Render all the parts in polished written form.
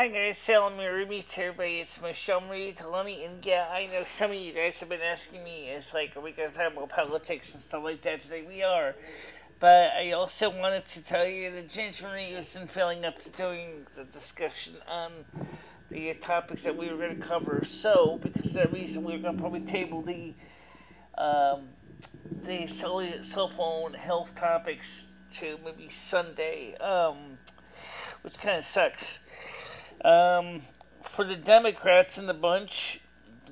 Hi guys, Silvermoon to everybody. It's MicheleMarieDalene, and yeah, I know some of you guys have been asking me, it's like, are we going to talk about politics and stuff like that today? We are. But I also wanted to tell you that January isn't feeling up to doing the discussion on the topics that we were going to cover. So, because of that reason, we're going to probably table the cell phone health topics to maybe Sunday, which kind of sucks. For the Democrats in the bunch,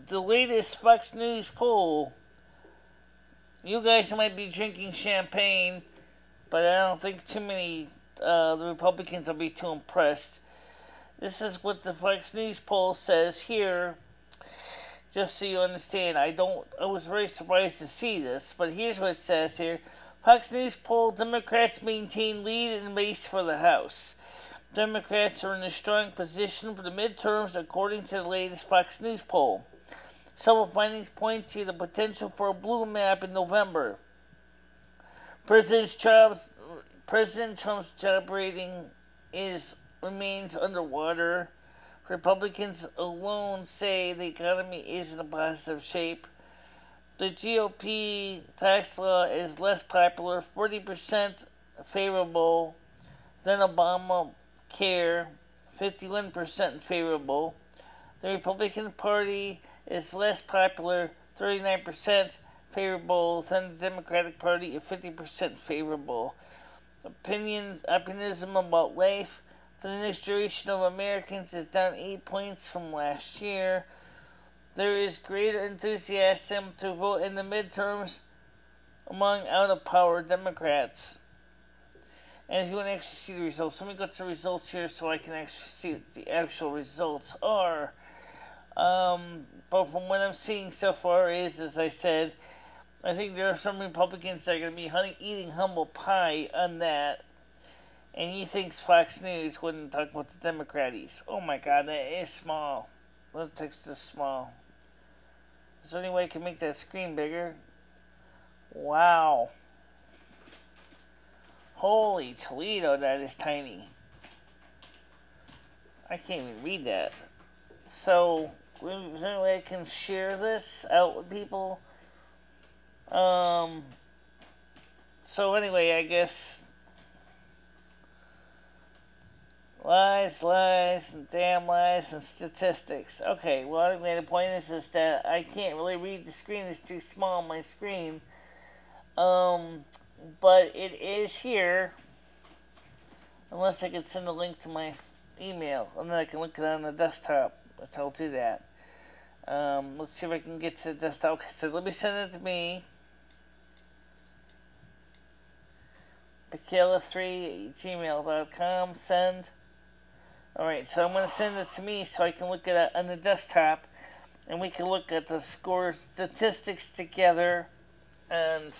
the latest Fox News poll, you guys might be drinking champagne, but I don't think too many, the Republicans will be too impressed. This is what the Fox News poll says here, just so you understand. I was very surprised to see this, but here's what it says here. Fox News poll, Democrats maintain lead in race for the House. Democrats are in a strong position for the midterms, according to the latest Fox News poll. Several findings point to the potential for a blue map in November. President Trump's job rating remains underwater. Republicans alone say the economy is in a positive shape. The GOP tax law is less popular, 40% favorable than Obamacare, 51% favorable. The Republican Party is less popular, 39% favorable than the Democratic Party at 50% favorable. Optimism about life for the next generation of Americans is down 8 points from last year. There is greater enthusiasm to vote in the midterms among out-of-power Democrats. And if you want to actually see the results, let me go to the results here so I can actually see what the actual results are. But from what I'm seeing so far is, as I said, I think there are some Republicans that are going to be eating humble pie on that. And he thinks Fox News wouldn't talk about the Democrats. Oh my God, that is small. The text is small. Is there any way I can make that screen bigger? Wow. Holy Toledo, that is tiny. I can't even read that. So, is there any way I can share this out with people? So anyway, I guess lies, and damn lies, and statistics. Okay, well, anyway, the point is that I can't really read the screen. It's too small on my screen. But it is here, unless I can send a link to my email, and then I can look at it on the desktop. I'll do that. Let's see if I can get to the desktop. Okay, so let me send it to me. Michele3@gmail.com. Send. Alright, so I'm going to send it to me so I can look at it on the desktop, and we can look at the score statistics together. And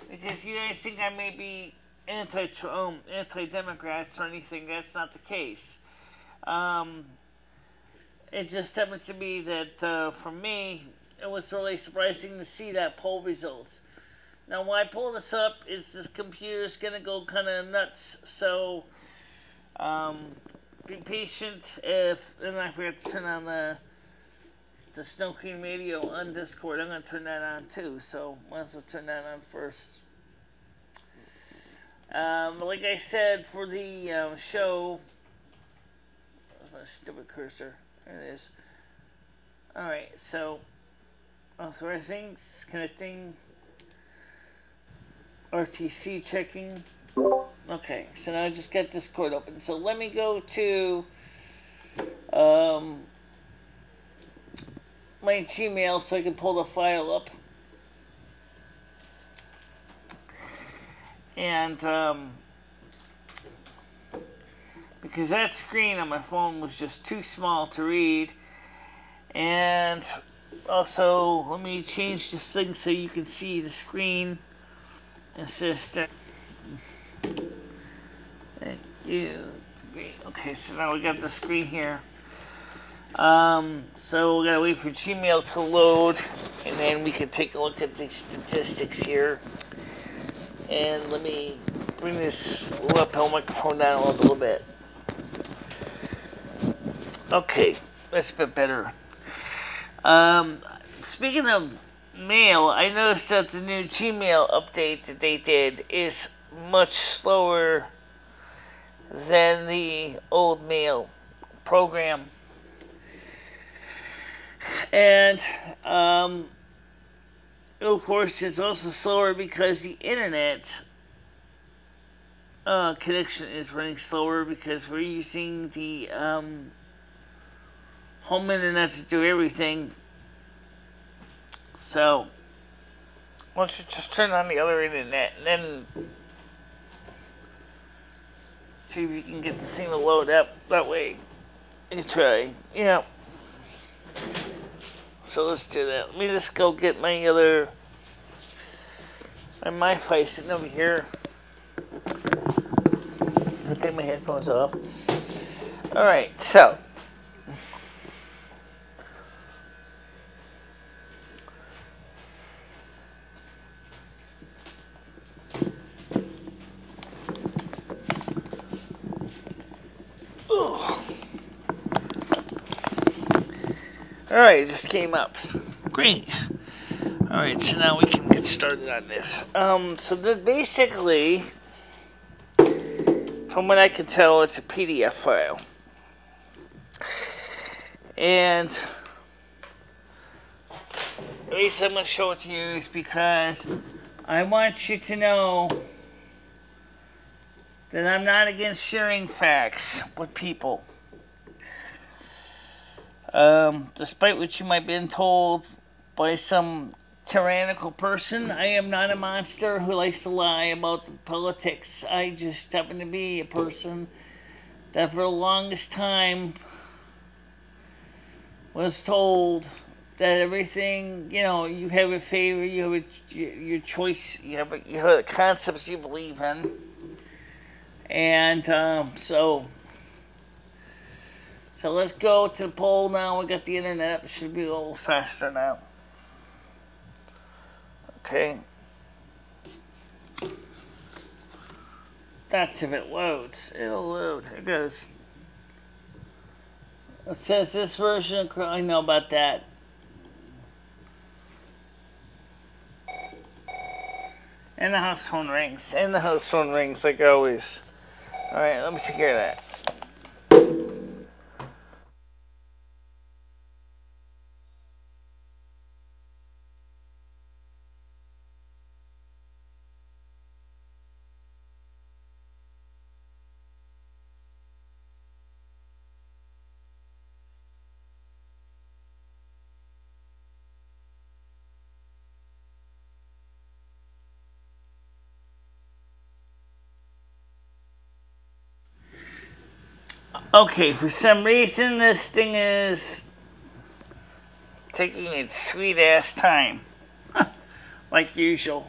because you guys think I may be anti-Democrats or anything, that's not the case. It just happens to be that, for me, it was really surprising to see that poll results. Now, why I pull this up is this computer's going to go kind of nuts, so be patient. And I forgot to turn on the Snow Queen radio on Discord. I'm going to turn that on too, so might as well turn that on first. Like I said, for the show, where's my stupid cursor? There it is. Alright, so authorizing, connecting, RTC checking. Okay, so now I just got Discord open. So let me go to my Gmail so I can pull the file up. And because that screen on my phone was just too small to read. And also, let me change this thing so you can see the screen. Assistant. Thank you. Great. Okay, so now we got the screen here. So we gotta wait for Gmail to load, and then we can take a look at the statistics here. And let me bring this lapel microphone down a little bit. Okay, that's a bit better. Speaking of mail, I noticed that the new Gmail update that they did is much slower than the old mail program. And, of course, it's also slower because the internet connection is running slower because we're using the home internet to do everything. So, why don't you just turn on the other internet and then see if you can get the thing to load up that way. You try. Yeah. So let's do that. Let me just go get my other... my MiFi sitting over here. I'll take my headphones off. Alright, so... Alright, it just came up. Great. Alright, so now we can get started on this. So basically, from what I can tell, it's a PDF file. And the reason I'm going to show it to you is because I want you to know that I'm not against sharing facts with people. Despite what you might have been told by some tyrannical person, I am not a monster who likes to lie about the politics. I just happen to be a person that for the longest time was told that everything, you know, you have a favor, you have your choice, you have the concepts you believe in. And so let's go to the poll now. We got the internet up. It should be a little faster now. Okay. That's if it loads. It'll load. It goes. It says this version. I know about that. And the house phone rings. And the house phone rings like always. Alright, let me secure that. Okay, for some reason this thing is taking its sweet ass time. Like usual.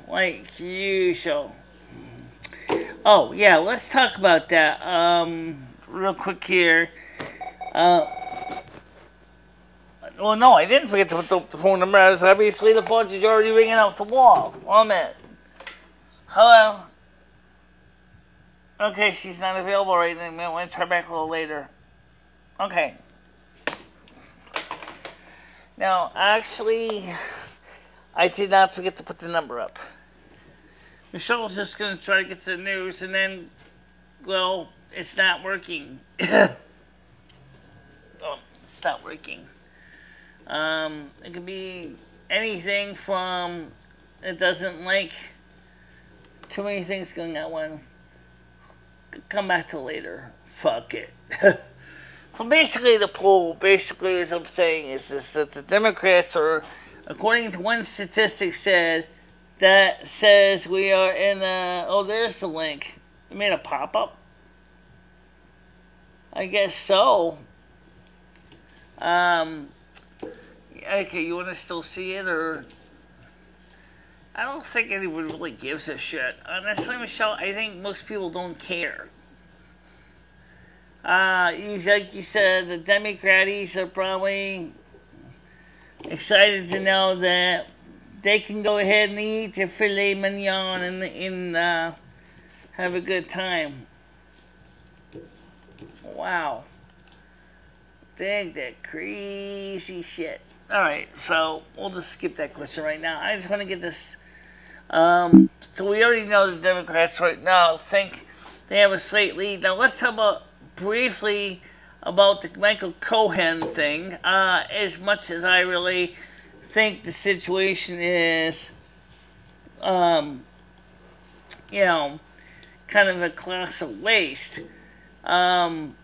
Oh, yeah, let's talk about that. Real quick here. Well, no, I didn't forget to put the phone number. Obviously, the phone is already ringing off the wall. 1 minute. Hello? Okay, she's not available right now. I'm going to try back a little later. Okay. Now, actually, I did not forget to put the number up. Michelle's just going to try to get to the news, and then, well, it's not working. Oh, it's not working. It can be anything from it doesn't like too many things going on once. Come back to later. Fuck it. So basically the poll, as I'm saying, is that the Democrats are, according to one statistic that says we are in there's the link. They made a pop-up? I guess so. Okay, you want to still see it, or... I don't think anyone really gives a shit. Honestly, Michelle, I think most people don't care. Like you said, the Democrats are probably excited to know that they can go ahead and eat their filet mignon and have a good time. Wow. Dig that crazy shit. Alright, so we'll just skip that question right now. I just want to get this. So we already know the Democrats right now think they have a slight lead. Now let's talk about briefly about the Michael Cohen thing. As much as I really think the situation is, kind of a class of waste. Some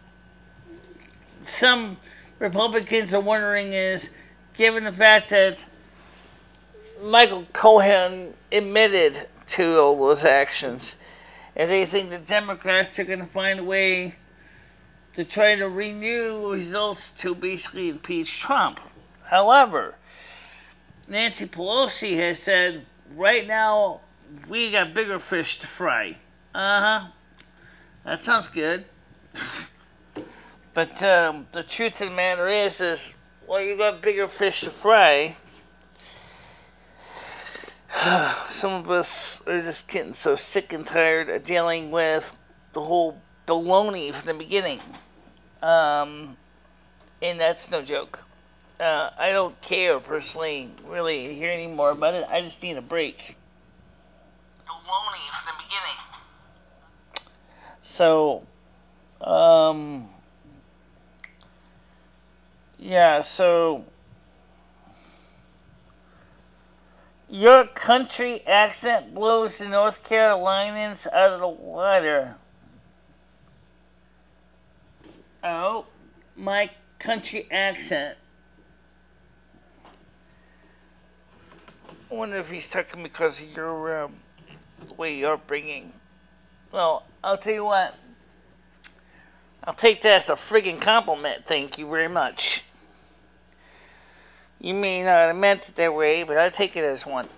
Republicans are wondering is, given the fact that Michael Cohen admitted to all those actions, and they think the Democrats are going to find a way to try to renew results to basically impeach Trump. However, Nancy Pelosi has said, right now, we got bigger fish to fry. That sounds good. But the truth of the matter is, well, you got bigger fish to fry. Some of us are just getting so sick and tired of dealing with the whole baloney from the beginning. And that's no joke. I don't care personally, really, to hear any more about it. I just need a break. Baloney from the beginning. So, so your country accent blows the North Carolinians out of the water. Oh, my country accent. I wonder if he's talking because of your the way you're upbringing. Well, I'll tell you what. I'll take that as a friggin' compliment. Thank you very much. You may not have meant it that way, but I take it as one.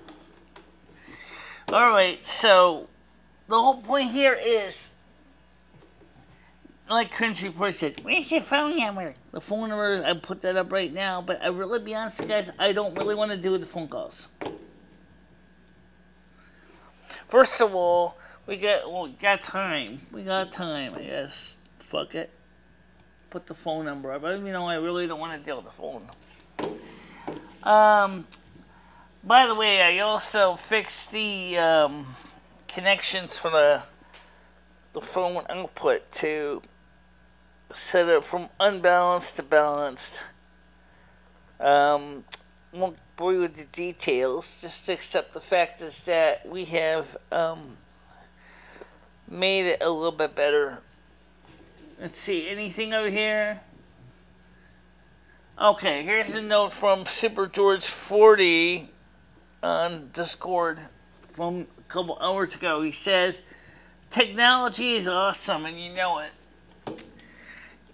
Alright, so the whole point here is, like Country Report said, where's your phone number? The phone number, I put that up right now, but I really, be honest with you guys, I don't really want to do the phone calls. First of all, we got time. We got time, I guess. Fuck it. Put the phone number up. I really don't want to deal with the phone. By the way, I also fixed the connections for the phone output to set it from unbalanced to balanced. Won't bore you with the details, just to accept the fact is that we have made it a little bit better. Let's see, anything over here? Okay, here's a note from Super George 40 on Discord from a couple hours ago. He says, technology is awesome and you know it.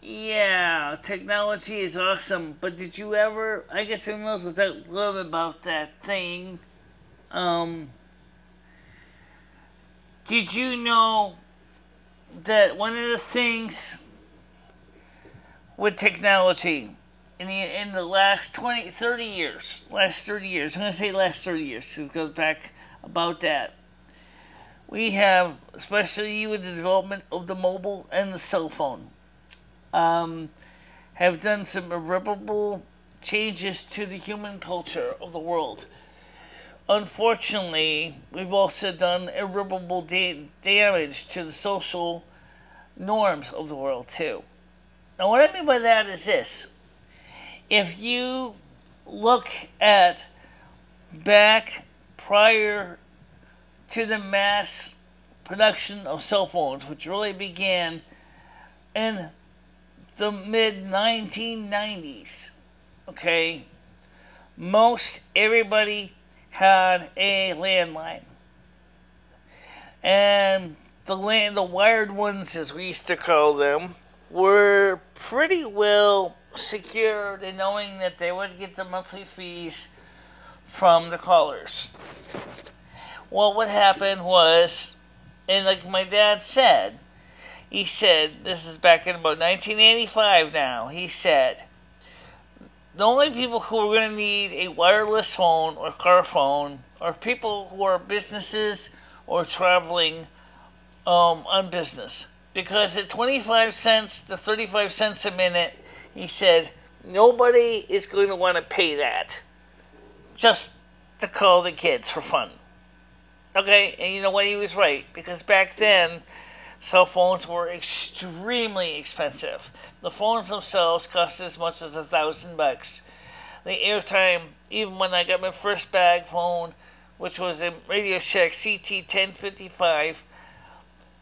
Yeah, technology is awesome, but did you ever, I guess who knows what that love about that thing, did you know that one of the things with technology in the last 30 years, I'm going to say last 30 years, because it goes back about that, we have, especially with the development of the mobile and the cell phone, have done some irreparable changes to the human culture of the world. Unfortunately, we've also done irreparable damage to the social norms of the world too. Now what I mean by that is this. If you look at back prior to the mass production of cell phones, which really began in the mid-1990s, okay, most everybody had a landline. And the wired ones, as we used to call them, were pretty well secured in knowing that they would get the monthly fees from the callers. Well, what happened was, and like my dad said, he said, this is back in about 1985 now, he said, the only people who are going to need a wireless phone or car phone are people who are businesses or traveling on business. Because at 25 cents to 35 cents a minute, He said, nobody is going to want to pay that just to call the kids for fun. Okay, and you know what? He was right, because back then, cell phones were extremely expensive. The phones themselves cost as much as $1,000. The airtime, even when I got my first bag phone, which was a Radio Shack CT1055,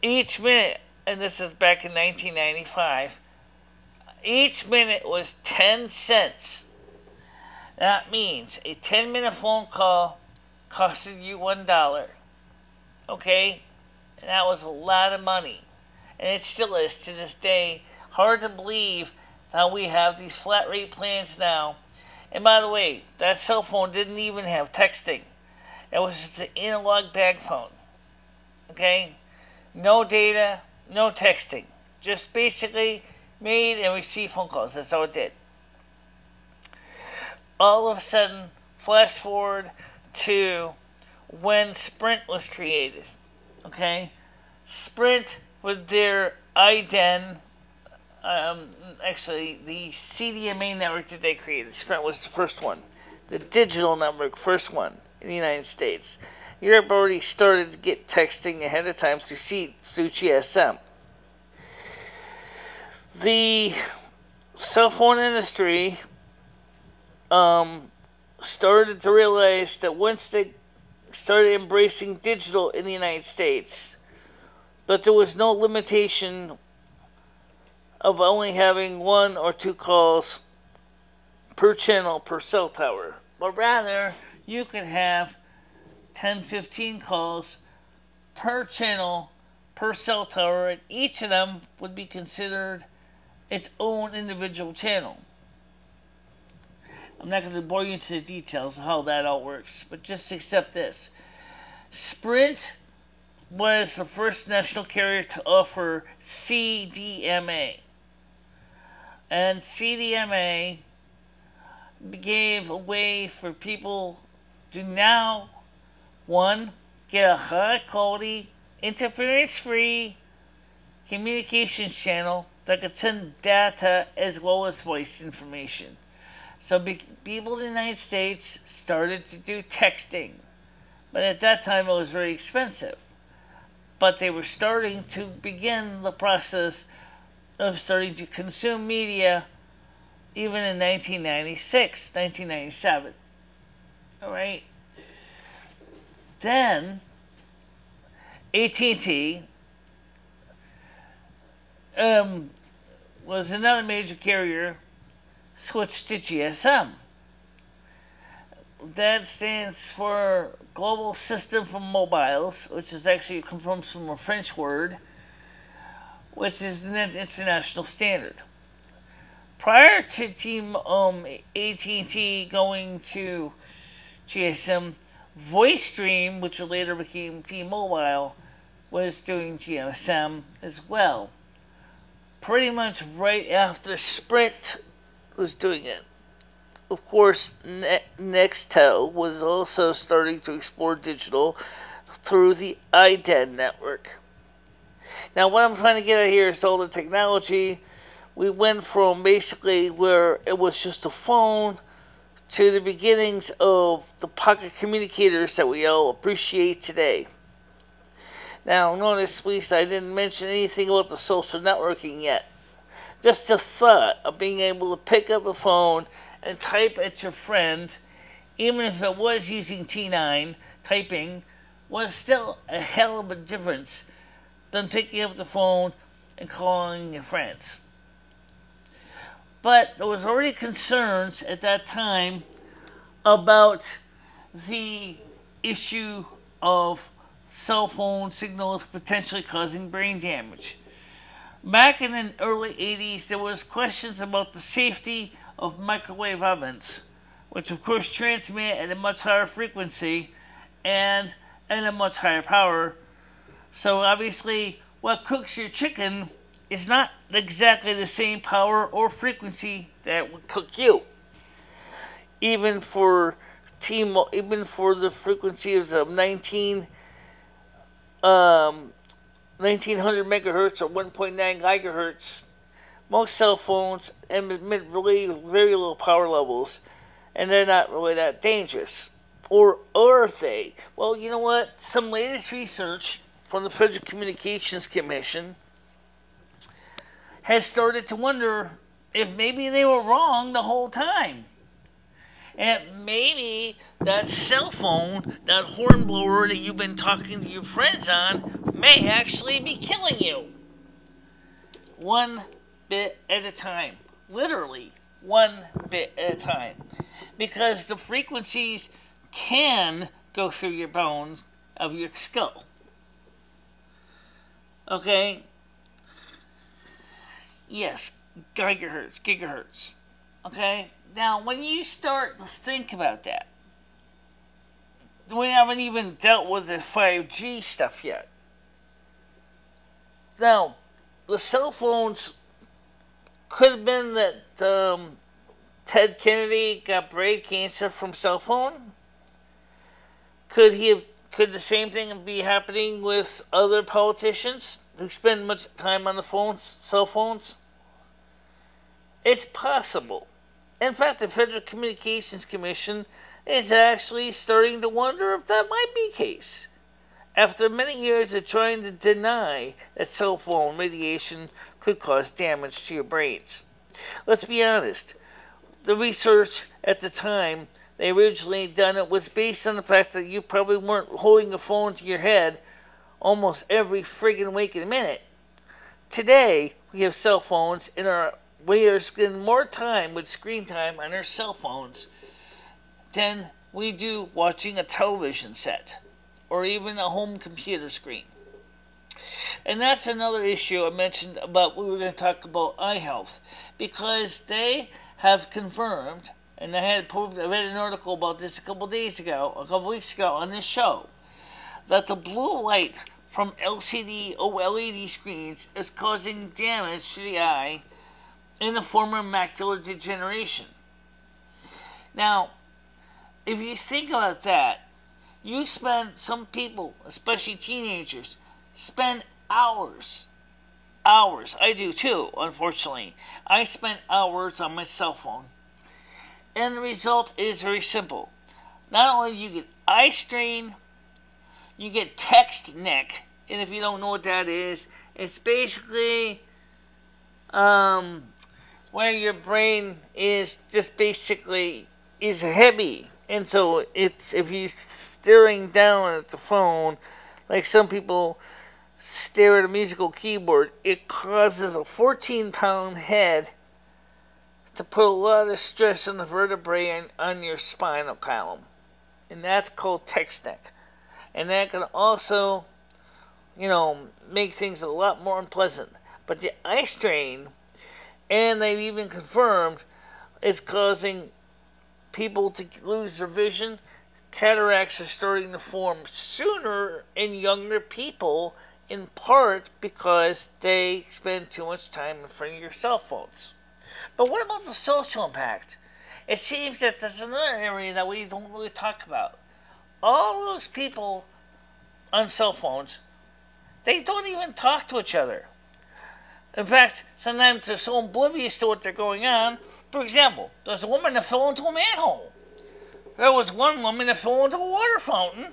each minute, and this is back in 1995, each minute was 10 cents. That means a 10-minute phone call costed you $1. Okay? And that was a lot of money. And it still is to this day. Hard to believe that we have these flat rate plans now. And by the way, that cell phone didn't even have texting. It was just an analog bag phone. Okay? No data, no texting. Just basically made and received phone calls. That's all it did. All of a sudden, flash forward to when Sprint was created. Okay? Sprint with their IDEN, actually the CDMA network that they created. Sprint was the first one. The digital network, first one in the United States. Europe already started to get texting ahead of time through GSM. The cell phone industry started to realize that once they started embracing digital in the United States, that there was no limitation of only having 1 or 2 calls per channel per cell tower, but rather you could have 10-15 calls per channel per cell tower, and each of them would be considered its own individual channel. I'm not going to bore you into the details of how that all works, but just accept this. Sprint was the first national carrier to offer CDMA. And CDMA gave a way for people to now, 1, get a high quality, interference-free communications channel that could send data as well as voice information. So people in the United States started to do texting. But at that time it was very expensive. But they were starting to begin the process of starting to consume media even in 1996, 1997. Alright? Then AT&T was another major carrier, switched to GSM. That stands for Global System for Mobiles, which is actually comes from a French word, which is an international standard. Prior to AT&T going to GSM, VoiceStream, which later became T-Mobile, was doing GSM as well. Pretty much right after Sprint was doing it. Of course, Nextel was also starting to explore digital through the IDEN network. Now, what I'm trying to get at here is all the technology. We went from basically where it was just a phone to the beginnings of the pocket communicators that we all appreciate today. Now, notice, please, I didn't mention anything about the social networking yet. Just the thought of being able to pick up a phone and type at your friend, even if it was using T9, typing, was still a hell of a difference than picking up the phone and calling your friends. But there was already concerns at that time about the issue of cell phone signals potentially causing brain damage. Back in the early 80s, there was questions about the safety of microwave ovens, which of course transmit at a much higher frequency and at a much higher power. So obviously, what cooks your chicken is not exactly the same power or frequency that would cook you. Even for the frequencies of 1900 megahertz or 1.9 gigahertz, most cell phones emit really very low power levels, and they're not really that dangerous. Or are they? Well, you know what? Some latest research from the Federal Communications Commission has started to wonder if maybe they were wrong the whole time. And maybe that cell phone, that hornblower that you've been talking to your friends on, may actually be killing you. One bit at a time. Literally, one bit at a time. Because the frequencies can go through your bones of your skull. Okay? Yes, gigahertz. Okay? Now, when you start to think about that, we haven't even dealt with the 5G stuff yet. Now, the cell phones could have been that Ted Kennedy got brain cancer from cell phone. Could the same thing be happening with other politicians who spend much time on the cell phones? It's possible. In fact, the Federal Communications Commission is actually starting to wonder if that might be the case. After many years of trying to deny that cell phone radiation could cause damage to your brains. Let's be honest. The research at the time they originally done it was based on the fact that you probably weren't holding a phone to your head almost every friggin' waking minute. Today, we have cell phones we are spending more time with screen time on our cell phones than we do watching a television set or even a home computer screen. And that's another issue I mentioned about we were going to talk about eye health, because they have confirmed, and I read an article about this a couple weeks ago on this show, that the blue light from LCD OLED screens is causing damage to the eye in the form of macular degeneration. Now, if you think about that, some people, especially teenagers, spend hours. I do too, unfortunately. I spend hours on my cell phone. And the result is very simple. Not only do you get eye strain, you get text neck. And if you don't know what that is, it's basically where your brain is just basically is heavy. And so it's, if you're staring down at the phone, like some people stare at a musical keyboard, it causes a 14-pound head to put a lot of stress on the vertebrae on your spinal column. And that's called text neck. And that can also, make things a lot more unpleasant. But the eye strain, and they've even confirmed, is causing people to lose their vision. Cataracts are starting to form sooner in younger people, in part because they spend too much time in front of your cell phones. But what about the social impact? It seems that there's another area that we don't really talk about. All those people on cell phones, they don't even talk to each other. In fact, sometimes they're so oblivious to what they're going on. For example, there's a woman that fell into a manhole. There was one woman that fell into a water fountain.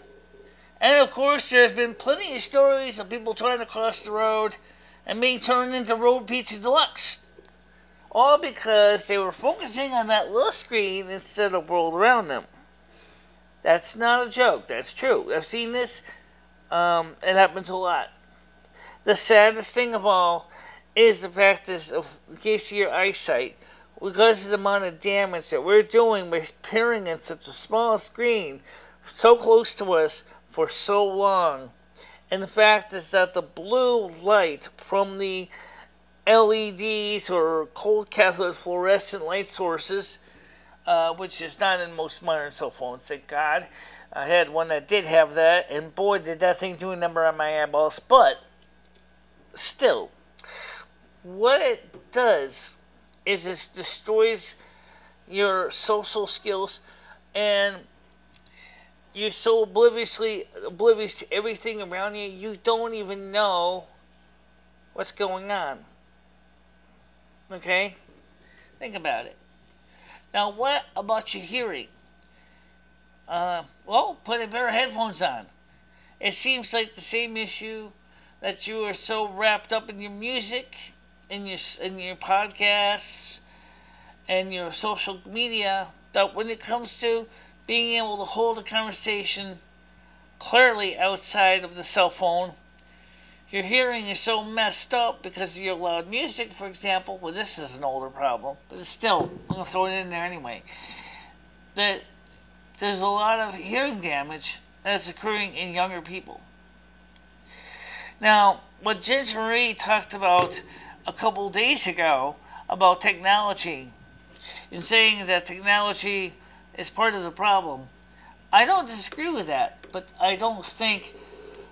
And of course, there's been plenty of stories of people trying to cross the road and being turned into road pizza deluxe. All because they were focusing on that little screen instead of the world around them. That's not a joke. That's true. I've seen this. It happens a lot. The saddest thing of all is the fact is, in case of your eyesight, because of the amount of damage that we're doing by peering at such a small screen so close to us for so long. And the fact is that the blue light from the LEDs or cold cathode fluorescent light sources, which is not in most modern cell phones, thank God. I had one that did have that, and boy, did that thing do a number on my eyeballs. But still, what it does is it destroys your social skills, and you're so oblivious to everything around you, you don't even know what's going on. Okay? Think about it. Now, what about your hearing? Well, put a pair of headphones on. It seems like the same issue that you are so wrapped up in your music, in your podcasts, and your social media that when it comes to being able to hold a conversation clearly outside of the cell phone, your hearing is so messed up because of your loud music, for example. Well, this is an older problem, but it's still, I'm going to throw it in there anyway. That there's a lot of hearing damage that's occurring in younger people. Now, what Ginger Marie talked about a couple days ago about technology and saying that technology is part of the problem, I don't disagree with that, but I don't think,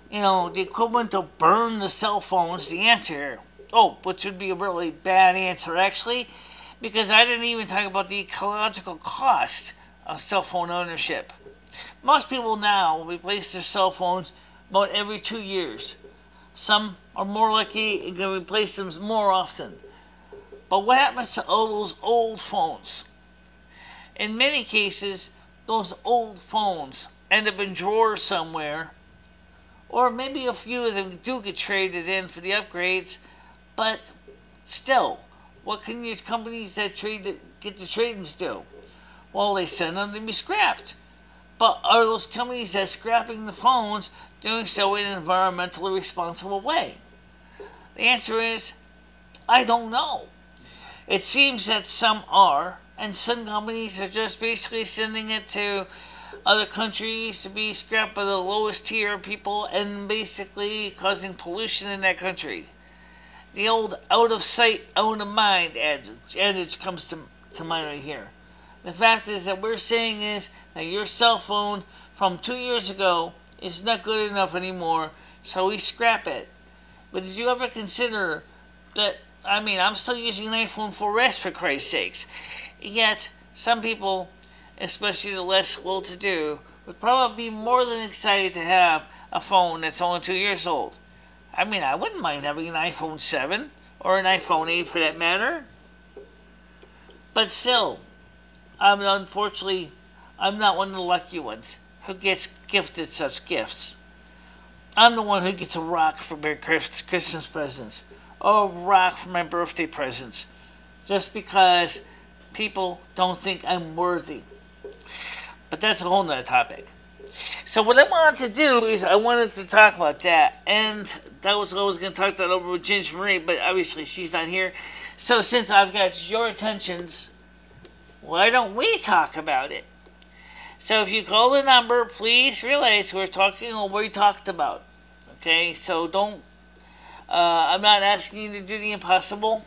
the equivalent of burn the cell phone is the answer. Oh, which would be a really bad answer, actually, because I didn't even talk about the ecological cost of cell phone ownership. Most people now replace their cell phones about every 2 years. Some are more likely and can replace them more often. But what happens to all those old phones? In many cases, those old phones end up in drawers somewhere, or maybe a few of them do get traded in for the upgrades, but still, what can these companies that get the trade-ins do? Well, they send them to be scrapped. But are those companies that are scrapping the phones doing so in an environmentally responsible way? The answer is, I don't know. It seems that some are, and some companies are just basically sending it to other countries to be scrapped by the lowest tier people and basically causing pollution in that country. The old out of sight, out of mind adage comes to mind right here. The fact is that we're saying is that your cell phone from 2 years ago is not good enough anymore, so we scrap it. But did you ever consider that, I'm still using an iPhone 4S for Christ's sakes. Yet, some people, especially the less well-to-do, would probably be more than excited to have a phone that's only 2 years old. I wouldn't mind having an iPhone 7 or an iPhone 8 for that matter. But still, unfortunately, I'm not one of the lucky ones who gets gifted such gifts. I'm the one who gets a rock for my Christmas presents, or a rock for my birthday presents, just because people don't think I'm worthy. But that's a whole nother topic. So what I wanted to do is I wanted to talk about that, and that was what I was going to talk that over with Ginger Marie, but obviously she's not here. So since I've got your attentions, why don't we talk about it? So if you call the number, please realize we're talking what we talked about. Okay, so don't, I'm not asking you to do the impossible.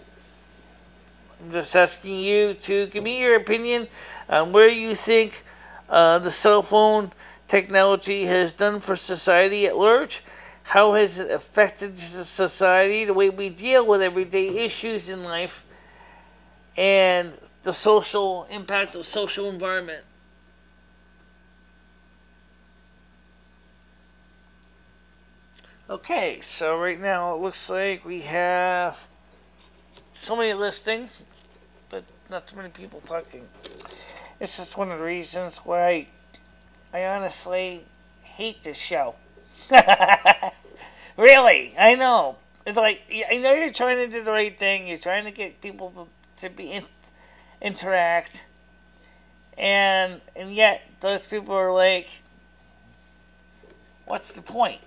I'm just asking you to give me your opinion on where you think the cell phone technology has done for society at large. How has it affected society, the way we deal with everyday issues in life, and the social impact of social environment. Okay, so right now it looks like we have so many listening, but not too many people talking. This is one of the reasons why I honestly hate this show. Really, I know. It's like, I know you're trying to do the right thing. You're trying to get people to be interact, and yet those people are like, what's the point?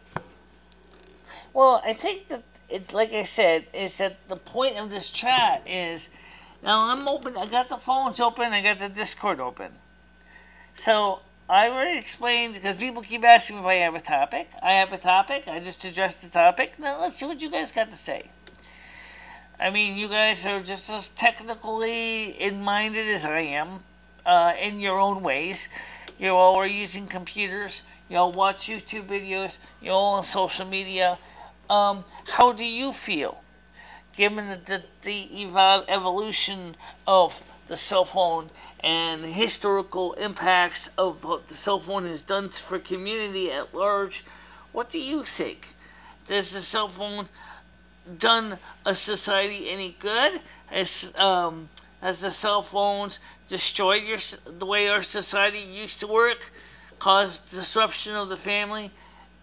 Well, I think that it's like I said, is that the point of this chat is, now I'm open, I got the phones open, I got the Discord open. So I already explained, because people keep asking me if I have a topic. I have a topic, I just addressed the topic. Now let's see what you guys got to say. You guys are just as technically minded as I am, in your own ways. You all are using computers. You all watch YouTube videos. You all on social media. How do you feel, given the evolution of the cell phone and the historical impacts of what the cell phone has done for community at large? What do you think? Does the cell phone done a society any good? Has the cell phones destroyed the way our society used to work, caused disruption of the family,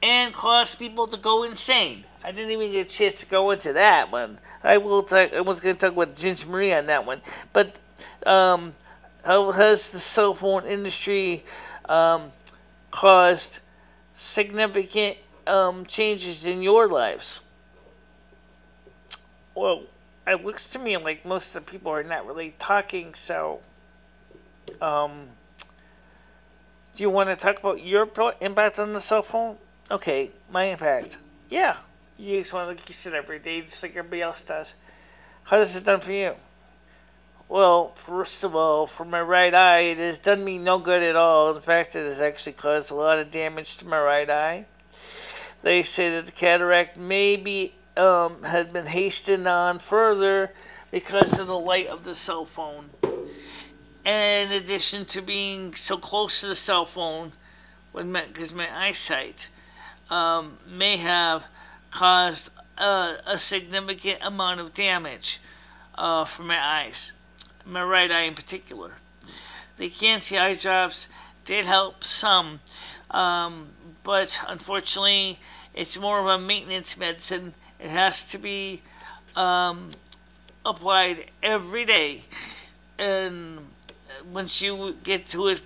and caused people to go insane? I didn't even get a chance to go into that one. I was going to talk about Ginger Marie on that one. But how has the cell phone industry caused significant changes in your lives? Well, it looks to me like most of the people are not really talking, so do you want to talk about your impact on the cell phone? Okay, my impact. Yeah, you use one like you said every day, just like everybody else does. How has it done for you? Well, first of all, for my right eye, it has done me no good at all. In fact, it has actually caused a lot of damage to my right eye. They say that the cataract maybe had been hastened on further because of the light of the cell phone. And in addition to being so close to the cell phone, because my eyesight may have caused a significant amount of damage for my eyes, my right eye in particular. The cancer eye drops did help some, but unfortunately, it's more of a maintenance medicine. It has to be applied every day, and once you get to a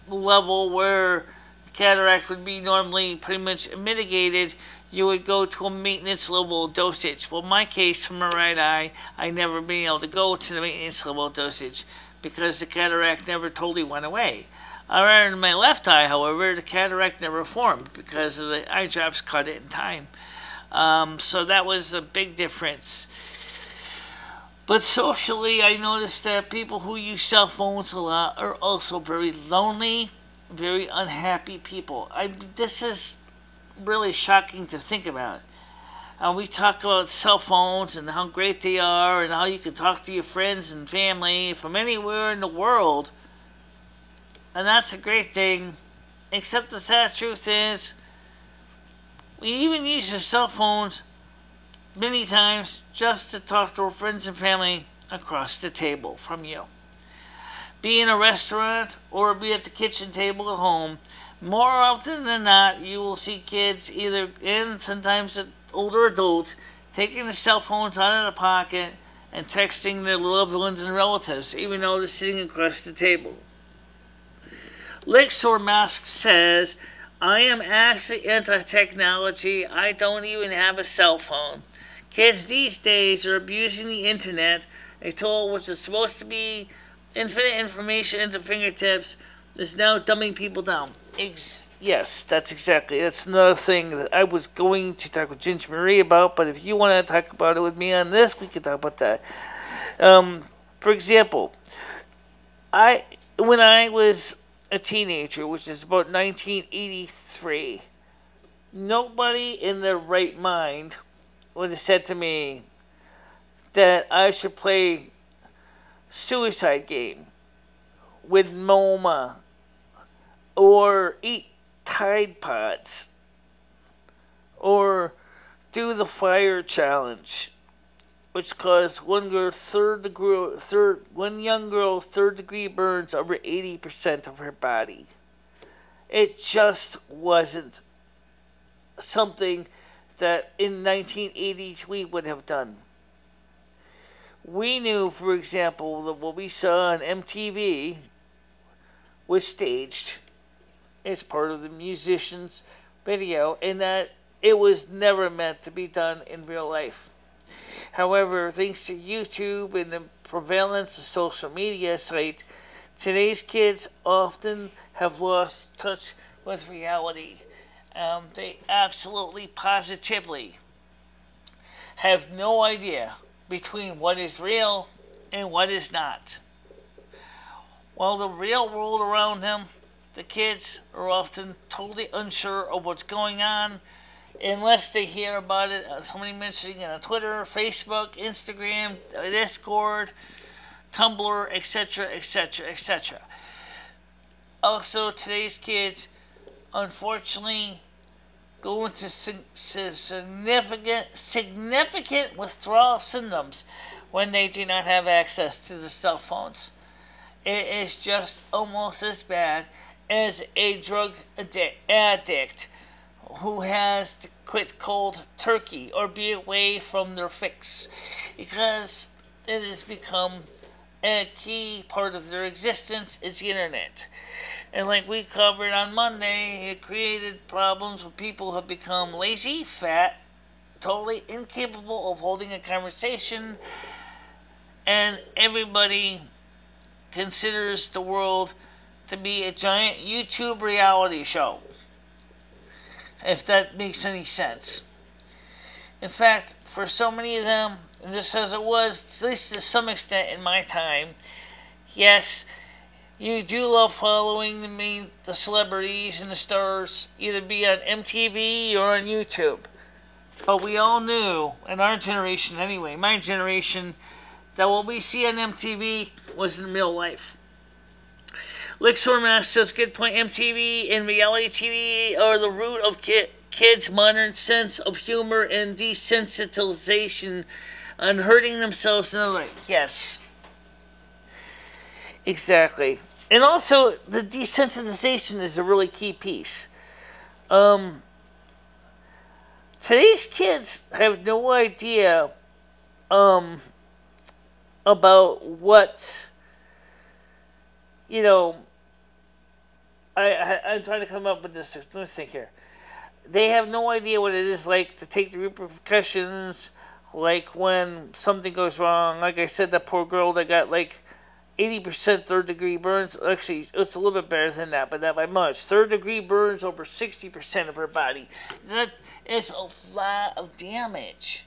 level where cataract would be normally pretty much mitigated, you would go to a maintenance level dosage. Well, in my case, for my right eye, I never been able to go to the maintenance level dosage because the cataract never totally went away. Around in my left eye, however, the cataract never formed because of the eye drops caught it in time. So that was a big difference. But socially, I noticed that people who use cell phones a lot are also very lonely, very unhappy people. This is really shocking to think about. We talk about cell phones and how great they are and how you can talk to your friends and family from anywhere in the world. And that's a great thing. Except the sad truth is, we even use our cell phones many times just to talk to our friends and family across the table from you. Be in a restaurant or be at the kitchen table at home, more often than not, you will see kids and sometimes older adults taking their cell phones out of the pocket and texting their loved ones and relatives, even though they're sitting across the table. Lixor Mask says, I am actually anti-technology. I don't even have a cell phone. Kids these days are abusing the internet, a tool which is supposed to be infinite information at the fingertips, is now dumbing people down. Yes, that's another thing that I was going to talk with Ginger Marie about, but if you want to talk about it with me on this, we can talk about that. For example, when I was a teenager, which is about 1983, nobody in their right mind would have said to me that I should play Suicide Game with MoMA or eat Tide Pods or do the fire challenge, which caused one young girl third-degree burns over 80% of her body. It just wasn't something that in 1980s we would have done. We knew, for example, that what we saw on MTV was staged as part of the musician's video, and that it was never meant to be done in real life. However, thanks to YouTube and the prevalence of social media sites, today's kids often have lost touch with reality. They absolutely, positively have no idea between what is real and what is not. While the real world around them, the kids are often totally unsure of what's going on unless they hear about it, somebody mentioning it on Twitter, Facebook, Instagram, Discord, Tumblr, etc., etc., etc. Also, today's kids, unfortunately, go into significant withdrawal symptoms when they do not have access to the cell phones. It is just almost as bad as a drug addict who has to quit cold turkey or be away from their fix, because it has become a key part of their existence is the internet. And like we covered on Monday, it created problems with people who have become lazy, fat, totally incapable of holding a conversation, and everybody considers the world to be a giant YouTube reality show, if that makes any sense. In fact, for so many of them, and just as it was, at least to some extent in my time, yes, you do love following the celebrities and the stars, either be on MTV or on YouTube. But we all knew, in our generation anyway, my generation, that what we see on MTV was in real life. Lixor says, good point, MTV and reality TV are the root of kids' modern sense of humor and desensitization on hurting themselves and others. Yes. Exactly. And also, the desensitization is a really key piece. Today's kids have no idea about what, I'm trying to come up with this. Let me think here. They have no idea what it is like to take the repercussions, like when something goes wrong. Like I said, that poor girl that got 80% third-degree burns. Actually, it's a little bit better than that, but not by much. Third-degree burns over 60% of her body. That is a lot of damage.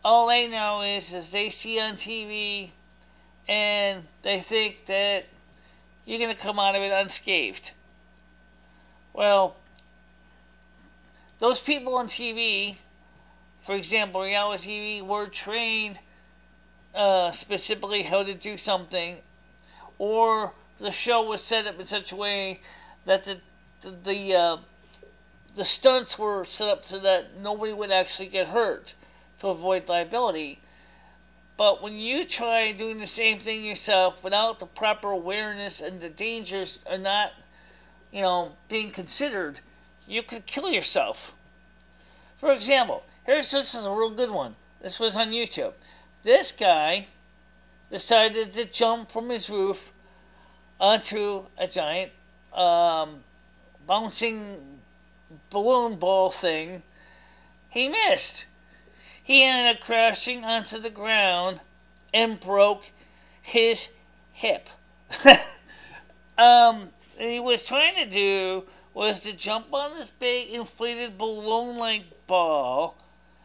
All they know is they see on TV, and they think that you're going to come out of it unscathed. Well, those people on TV, for example, reality TV, were trained specifically how to do something, or the show was set up in such a way that the stunts were set up so that nobody would actually get hurt to avoid liability. But when you try doing the same thing yourself without the proper awareness and the dangers are not, being considered, you could kill yourself. For example, this is a real good one. This was on YouTube. This guy decided to jump from his roof onto a giant bouncing balloon ball thing. He missed. He ended up crashing onto the ground and broke his hip. He was trying to do was to jump on this big inflated balloon-like ball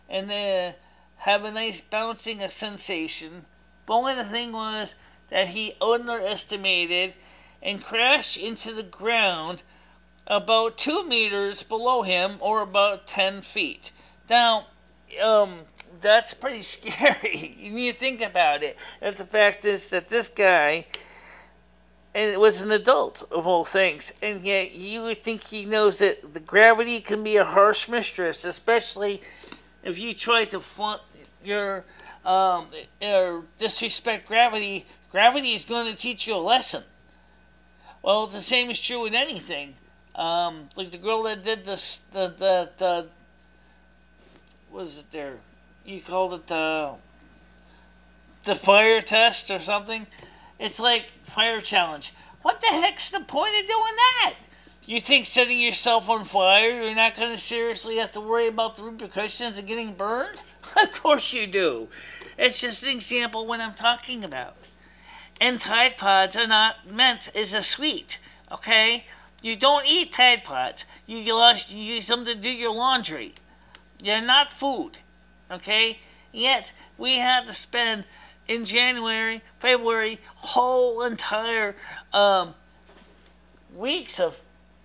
and then have a nice bouncing sensation. But only the thing was that he underestimated and crashed into the ground about 2 meters below him, or about 10 feet. Now, that's pretty scary when you think about it. And the fact is that this guy, and it was an adult of all things, and yet you would think he knows that the gravity can be a harsh mistress, especially if you try to flaunt your or disrespect gravity. Gravity is going to teach you a lesson. Well, the same is true with anything. Like the girl that did this, what was it there? You called it the fire test or something? It's like fire challenge. What the heck's the point of doing that? You think setting yourself on fire, you're not going to seriously have to worry about the repercussions of getting burned? Of course you do. It's just an example of what I'm talking about. And Tide Pods are not meant as a sweet, okay? You don't eat Tide Pods. You use them to do your laundry. They're not food, okay? Yet, we had to spend, in January, February, whole entire weeks of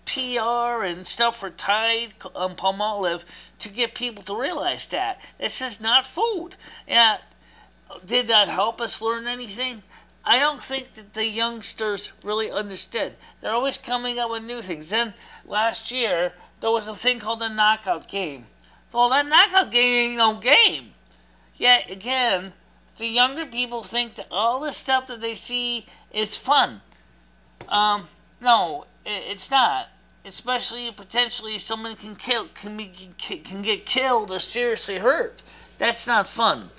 PR and stuff for Tide Palmolive to get people to realize that. This is not food. Yeah, did that help us learn anything? I don't think that the youngsters really understood. They're always coming up with new things. Then, last year, there was a thing called the knockout game. Well, that knockout game ain't no game. Yet again, the younger people think that all the stuff that they see is fun. No, it's not. Especially potentially if someone can get killed or seriously hurt. That's not fun.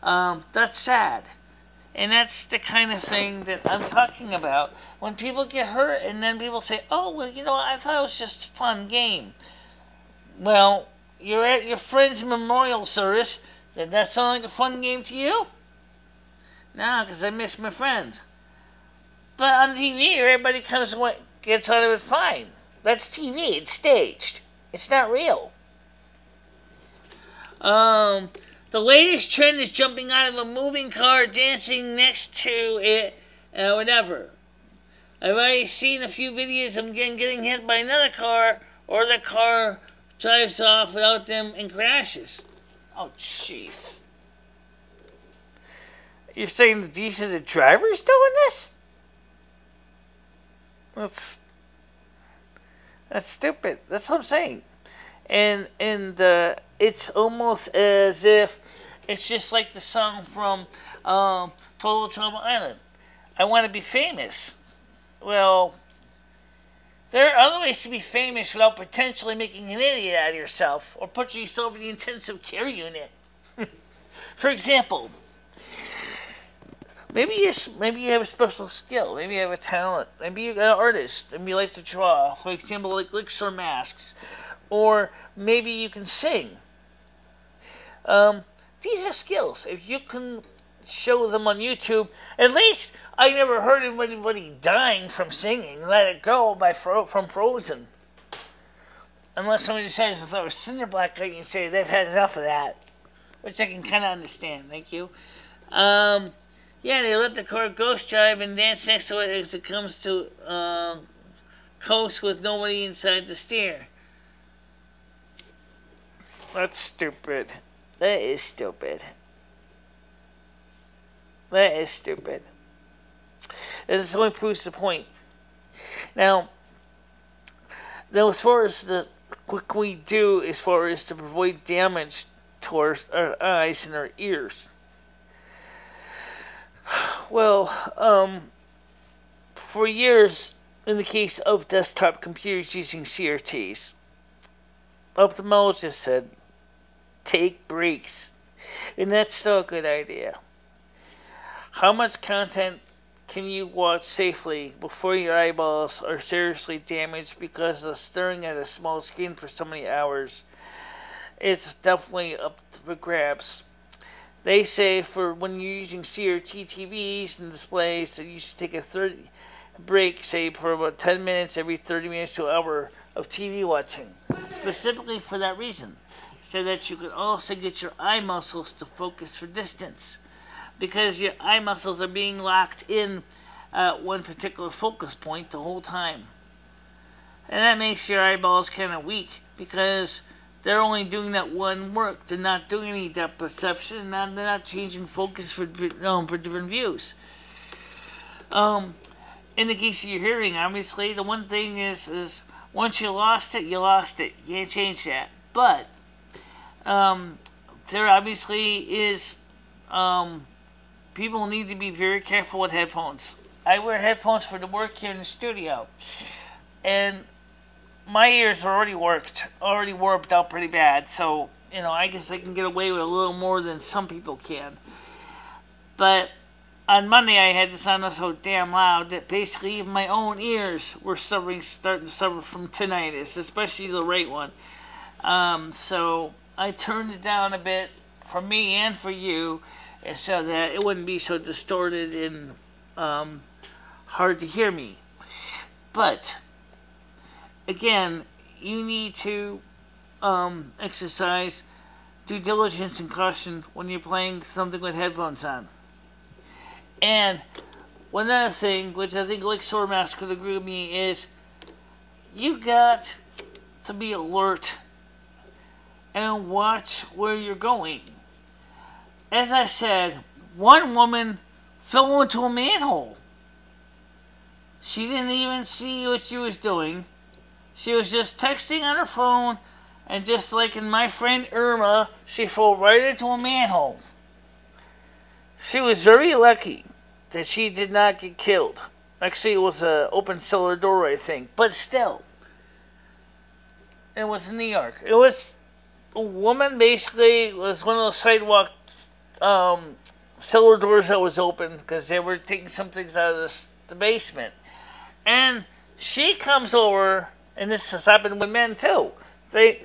That's sad. And that's the kind of thing that I'm talking about. When people get hurt and then people say, oh, well, you know, I thought it was just a fun game. Well, you're at your friend's memorial service. Did that sound like a fun game to you? No, because I miss my friends. But on TV, everybody kind of gets out of it fine. That's TV. It's staged. It's not real. The latest trend is jumping out of a moving car, dancing next to it, whatever. I've already seen a few videos of them getting hit by another car, or the car drives off without them and crashes. Oh, jeez. You're saying that these are the drivers doing this? That's stupid. That's what I'm saying. And it's almost as if it's just like the song from Total Trouble Island. I want to be famous. Well, there are other ways to be famous without potentially making an idiot out of yourself or putting yourself in the intensive care unit. For example, maybe you have a special skill. Maybe you have a talent. Maybe you're an artist and you like to draw. For example, like licks or masks. Or maybe you can sing. These are skills. If you can show them on YouTube, at least I never heard of anybody dying from singing Let It Go from Frozen. Unless somebody decides to throw a cinder block at you and say they've had enough of that. Which I can kind of understand. Thank you. Yeah, they let the car ghost drive and dance next to it as it comes to coast with nobody inside the steer. That's stupid. That is stupid. That is stupid. And this only proves the point. Now, as far as what can we do as far as to avoid damage to our eyes and our ears? Well, for years, in the case of desktop computers using CRTs, ophthalmologists said, take breaks. And that's still a good idea. How much content can you watch safely before your eyeballs are seriously damaged because of staring at a small screen for so many hours? It's definitely up for grabs. They say for when you're using CRT TVs and displays that you should take a 30 break, say for about 10 minutes every 30 minutes to an hour of TV watching. Specifically for that reason. So that you can also get your eye muscles to focus for distance. Because your eye muscles are being locked in at one particular focus point the whole time. And that makes your eyeballs kind of weak because they're only doing that one work. They're not doing any depth perception, and they're not changing focus for different views. In the case of your hearing, obviously, the one thing is once you lost it, you lost it. You can't change that. But there obviously is people need to be very careful with headphones. I wear headphones for the work here in the studio, and my ears are already warped out pretty bad. So I guess I can get away with a little more than some people can. But on Monday, I had the sound so damn loud that basically even my own ears were starting to suffer from tinnitus, especially the right one. So I turned it down a bit for me and for you, so that it wouldn't be so distorted and hard to hear me. But again, you need to exercise due diligence and caution when you're playing something with headphones on. And one other thing, which I think Lick Swordmaster could agree with me, is you got to be alert and watch where you're going. As I said, one woman fell into a manhole. She didn't even see what she was doing. She was just texting on her phone, and just like in My Friend Irma, she fell right into a manhole. She was very lucky that she did not get killed. Actually, it was an open cellar door, I think. But still, it was in New York. It was a woman, basically, it was one of those sidewalk cellar doors that was open because they were taking some things out of the basement. And she comes over, and this has happened with men too. They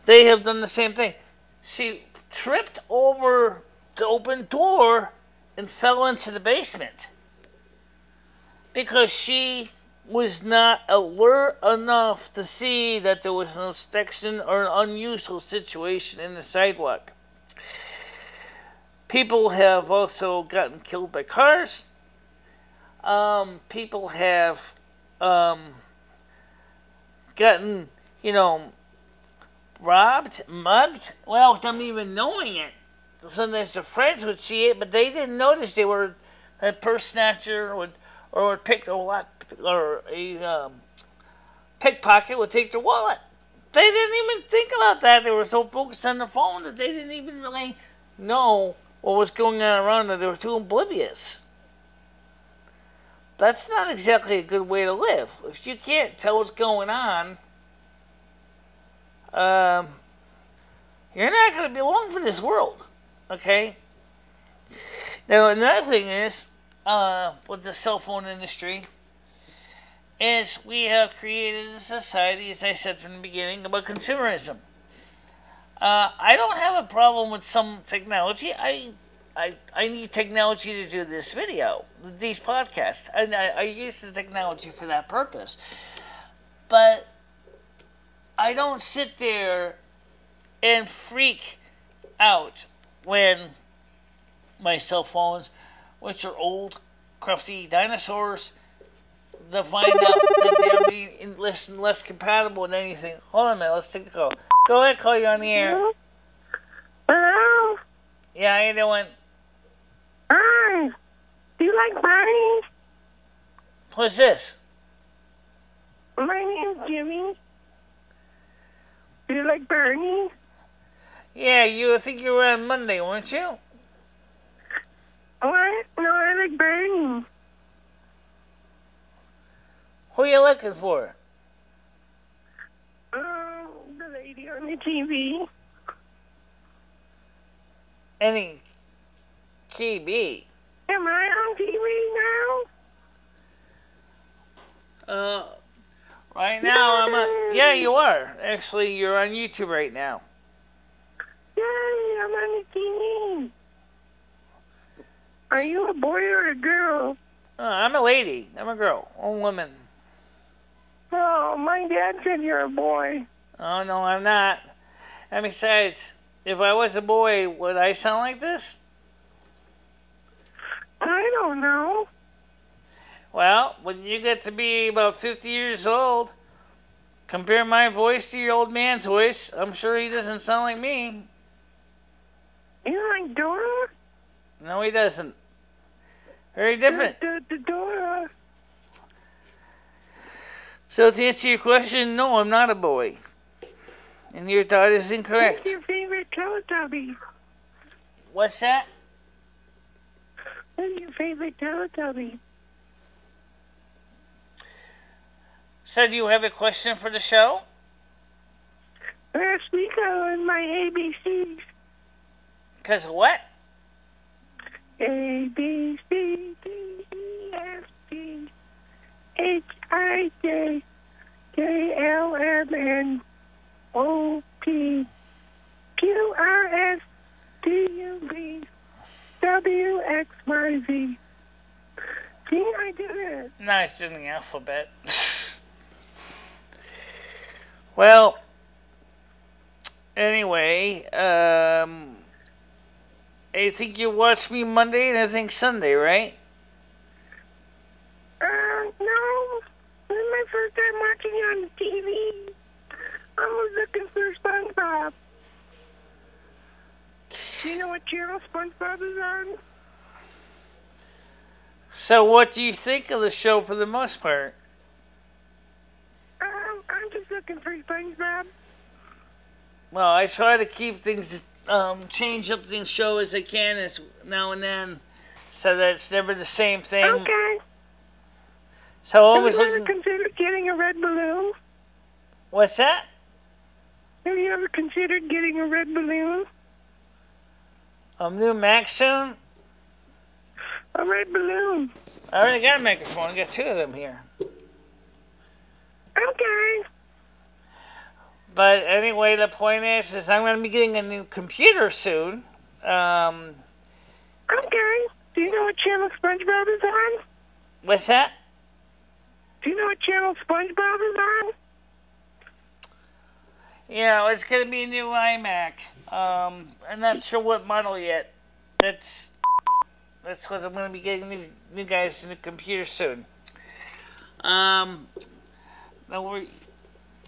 have done the same thing. She tripped over the open door and fell into the basement because she was not alert enough to see that there was an obstruction or an unusual situation in the sidewalk. People have also gotten killed by cars. People have gotten, robbed, mugged, without them even knowing it. Sometimes their friends would see it, but they didn't notice they were a purse snatcher or pick a lock, or a pickpocket would take their wallet. They didn't even think about that. They were so focused on the phone that they didn't even really know what was going on around them. They were too oblivious. That's not exactly a good way to live. If you can't tell what's going on, you're not going to be long for this world. Okay? Now, another thing is, with the cell phone industry, is we have created a society, as I said from the beginning, about consumerism. I don't have a problem with some technology. I need technology to do this video, these podcasts. I use the technology for that purpose. But I don't sit there and freak out when my cell phones, which are old, crufty dinosaurs, to find out that they're being less and less compatible with anything. Hold on a minute, let's take the call. Go ahead, call you on the air. Hello? Yeah, how you doing? Hi. Do you like Barney? Who's this? My name's Jimmy. Do you like Barney? Yeah, I think you were on Monday, weren't you? What? No, I like Barney. Who are you looking for? The lady on the TV. Any TV? Am I on TV now? Right now I'm on... Yeah, you are. Actually, you're on YouTube right now. Yay, I'm on the TV. Are you a boy or a girl? I'm a lady. I'm a girl. I'm a woman. Oh, my dad said you're a boy. Oh, no, I'm not. And besides, if I was a boy, would I sound like this? I don't know. Well, when you get to be about 50 years old, compare my voice to your old man's voice, I'm sure he doesn't sound like me. You like Dora? No, he doesn't. Very different. The Dora. So to answer your question, no, I'm not a boy. And your thought is incorrect. What's your favorite Teletubby? What's that? What's your favorite Teletubby? So do you have a question for the show? Last week I learned my ABCs. Because of what? A, B, C, D, E, F, G, H, I, J, K, L, M, N, O, P, Q, R, S, T, U, V, W, X, Y, Z. See, I did it. No, it's in the alphabet. Well, anyway, I think you watched me Monday and I think Sunday, right? No. This is my first time watching you on the TV. I was looking for SpongeBob. Do you know what channel SpongeBob is on? So what do you think of the show for the most part? I'm looking for SpongeBob? Well, I try to keep things, change up the show as I can as now and then, so that it's never the same thing. Okay. So I Have was you ever looking. considered getting a red balloon? What's that? Have you ever considered getting a red balloon? New Mac soon? A red balloon. I already got a microphone. I got 2 of them here. Okay. But anyway, the point is I'm going to be getting a new computer soon. Okay. Do you know what channel SpongeBob is on? What's that? Do you know what channel SpongeBob is on? Yeah, it's going to be a new iMac. I'm not sure what model yet. That's what I'm going to be getting new guys in the computer soon. No,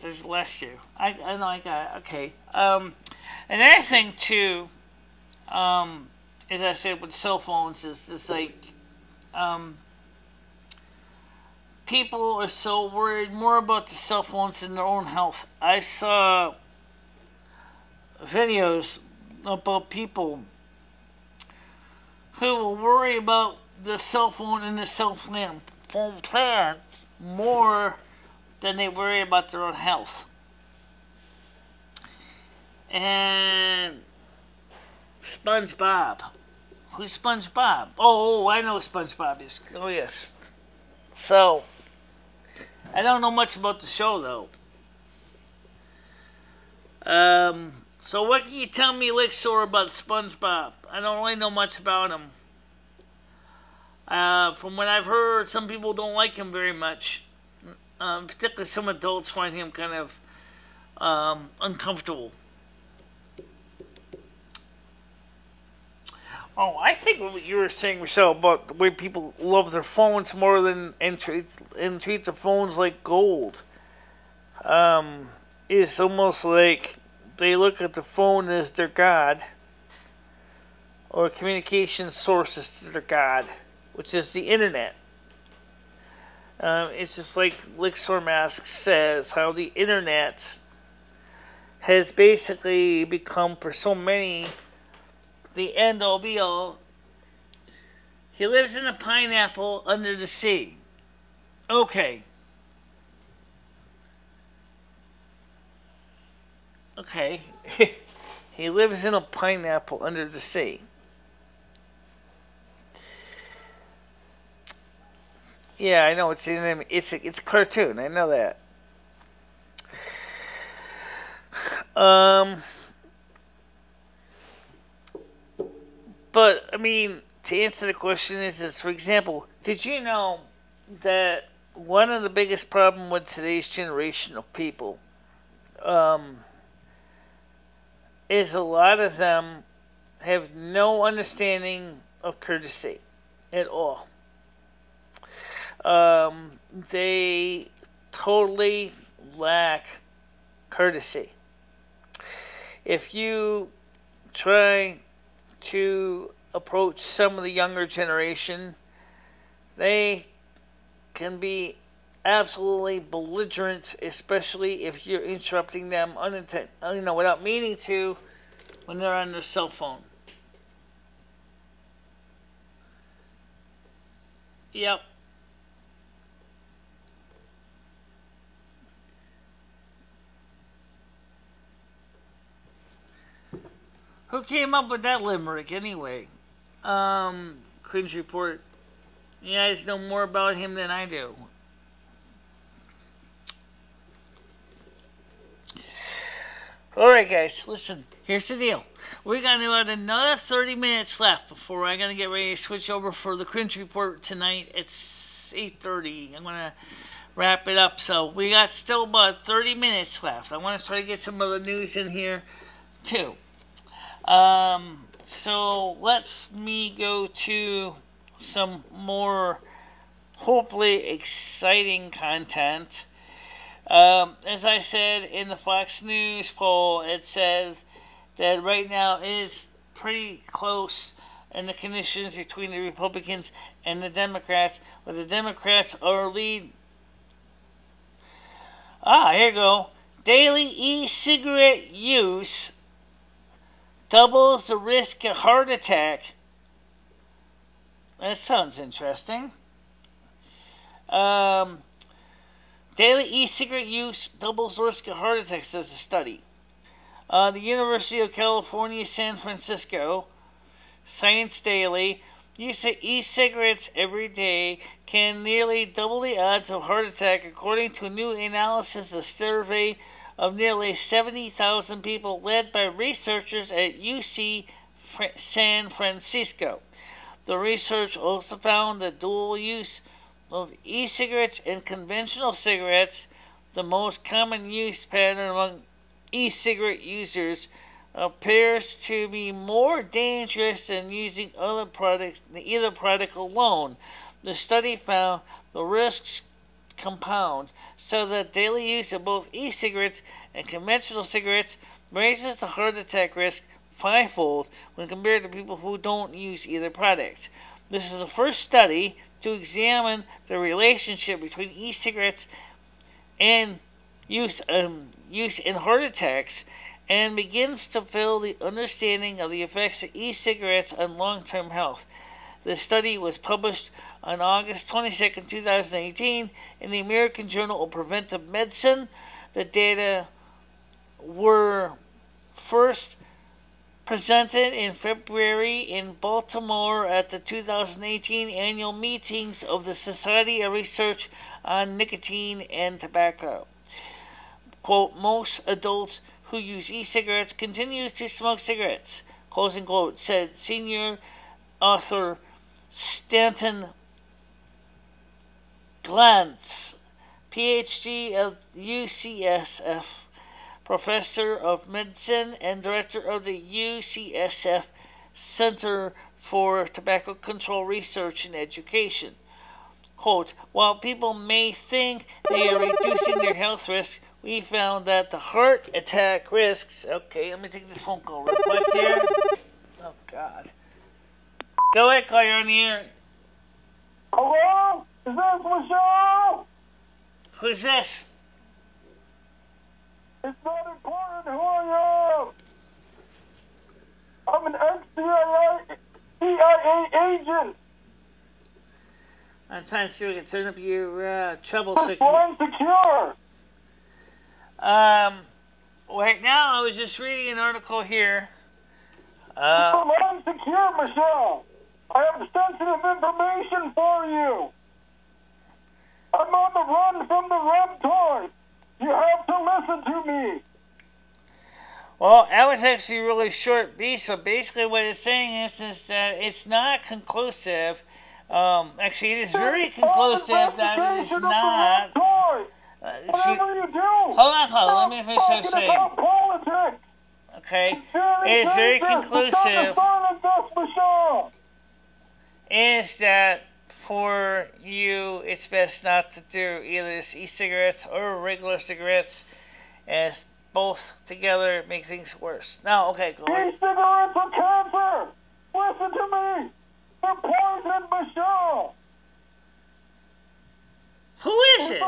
there's less you. I know I got it. Okay. Another thing too, as I said with cell phones, is it's like, people are so worried more about the cell phones than their own health. I saw videos about people who will worry about their cell phone and their phone plan more than they worry about their own health. And SpongeBob. Who's SpongeBob? Oh, I know who SpongeBob is. Oh, yes. So, I don't know much about the show, though. So what can you tell me, Lixor, about SpongeBob? I don't really know much about him. From what I've heard, some people don't like him very much. Particularly some adults find him kind of uncomfortable. Oh, I think what you were saying, Michelle, about the way people love their phones more than and treat their phones like gold, is almost like they look at the phone as their god, or communication sources to their god, which is the internet. It's just like Lixor Mask says, how the internet has basically become, for so many, the end-all be-all. He lives in a pineapple under the sea. Okay. Okay. He lives in a pineapple under the sea. Yeah, I know it's a cartoon. I know that. But I mean, to answer the question is for example, did you know that one of the biggest problems with today's generation of people, is a lot of them have no understanding of courtesy at all. They totally lack courtesy. If you try to approach some of the younger generation, they can be absolutely belligerent, especially if you're interrupting them without meaning to, when they're on their cell phone. Yep. Who came up with that limerick anyway? Cringe Report. You guys know more about him than I do. Alright guys, listen, here's the deal. We got about another 30 minutes left before I'm going to get ready to switch over for the Cringe Report tonight. It's 8:30. I'm going to wrap it up. So we got still about 30 minutes left. I want to try to get some other news in here too. So let's me go to some more hopefully exciting content. As I said in the Fox News poll, it says that right now it is pretty close in the conditions between the Republicans and the Democrats, but the Democrats are lead. Here you go. Daily e-cigarette use doubles the risk of heart attack. That sounds interesting. Daily e-cigarette use doubles the risk of heart attack, says the study. The University of California, San Francisco, Science Daily, use of e-cigarettes every day can nearly double the odds of heart attack, according to a new analysis of survey of nearly 70,000 people led by researchers at UC San Francisco. The research also found that dual use of e-cigarettes and conventional cigarettes, the most common use pattern among e-cigarette users, appears to be more dangerous than using either product alone. The study found the risks compound, so that daily use of both e-cigarettes and conventional cigarettes raises the heart attack risk fivefold when compared to people who don't use either product. This is the first study to examine the relationship between e-cigarettes and use in heart attacks, and begins to fill the understanding of the effects of e-cigarettes on long-term health. The study was published on August 22, 2018 in the American Journal of Preventive Medicine. The data were first presented in February in Baltimore at the 2018 annual meetings of the Society of Research on Nicotine and Tobacco. Quote, most adults who use e-cigarettes continue to smoke cigarettes, closing quote, said senior author Stanton Glantz, PhD of UCSF, professor of medicine and director of the UCSF Center for Tobacco Control Research and Education. Quote, while people may think they are reducing their health risks, we found that the heart attack risks... Okay, let me take this phone call real quick here. Oh, God. Go ahead, call, you're on the air. Hello? Is this Michelle? Who's this? It's not important who I am. I'm an ex-CIA agent. I'm trying to see if we can turn up your treble This line's secure. Right now I was just reading an article here. The line's secure, Michelle. I have sensitive information for you. I'm on the run from the Reptoid. You have to listen to me. Well, that was actually a really short piece, so basically what it's saying is that it's not conclusive. Actually, it is very conclusive that it is not. Whatever you do. Hold on, let me finish what I'm saying. Politics. Okay, it is very conclusive. Is that for you, it's best not to do either e-cigarettes or regular cigarettes, as both together make things worse. Now, okay, go ahead. E-cigarettes are cancer. Listen to me. They're poison, Michelle. Who is this? I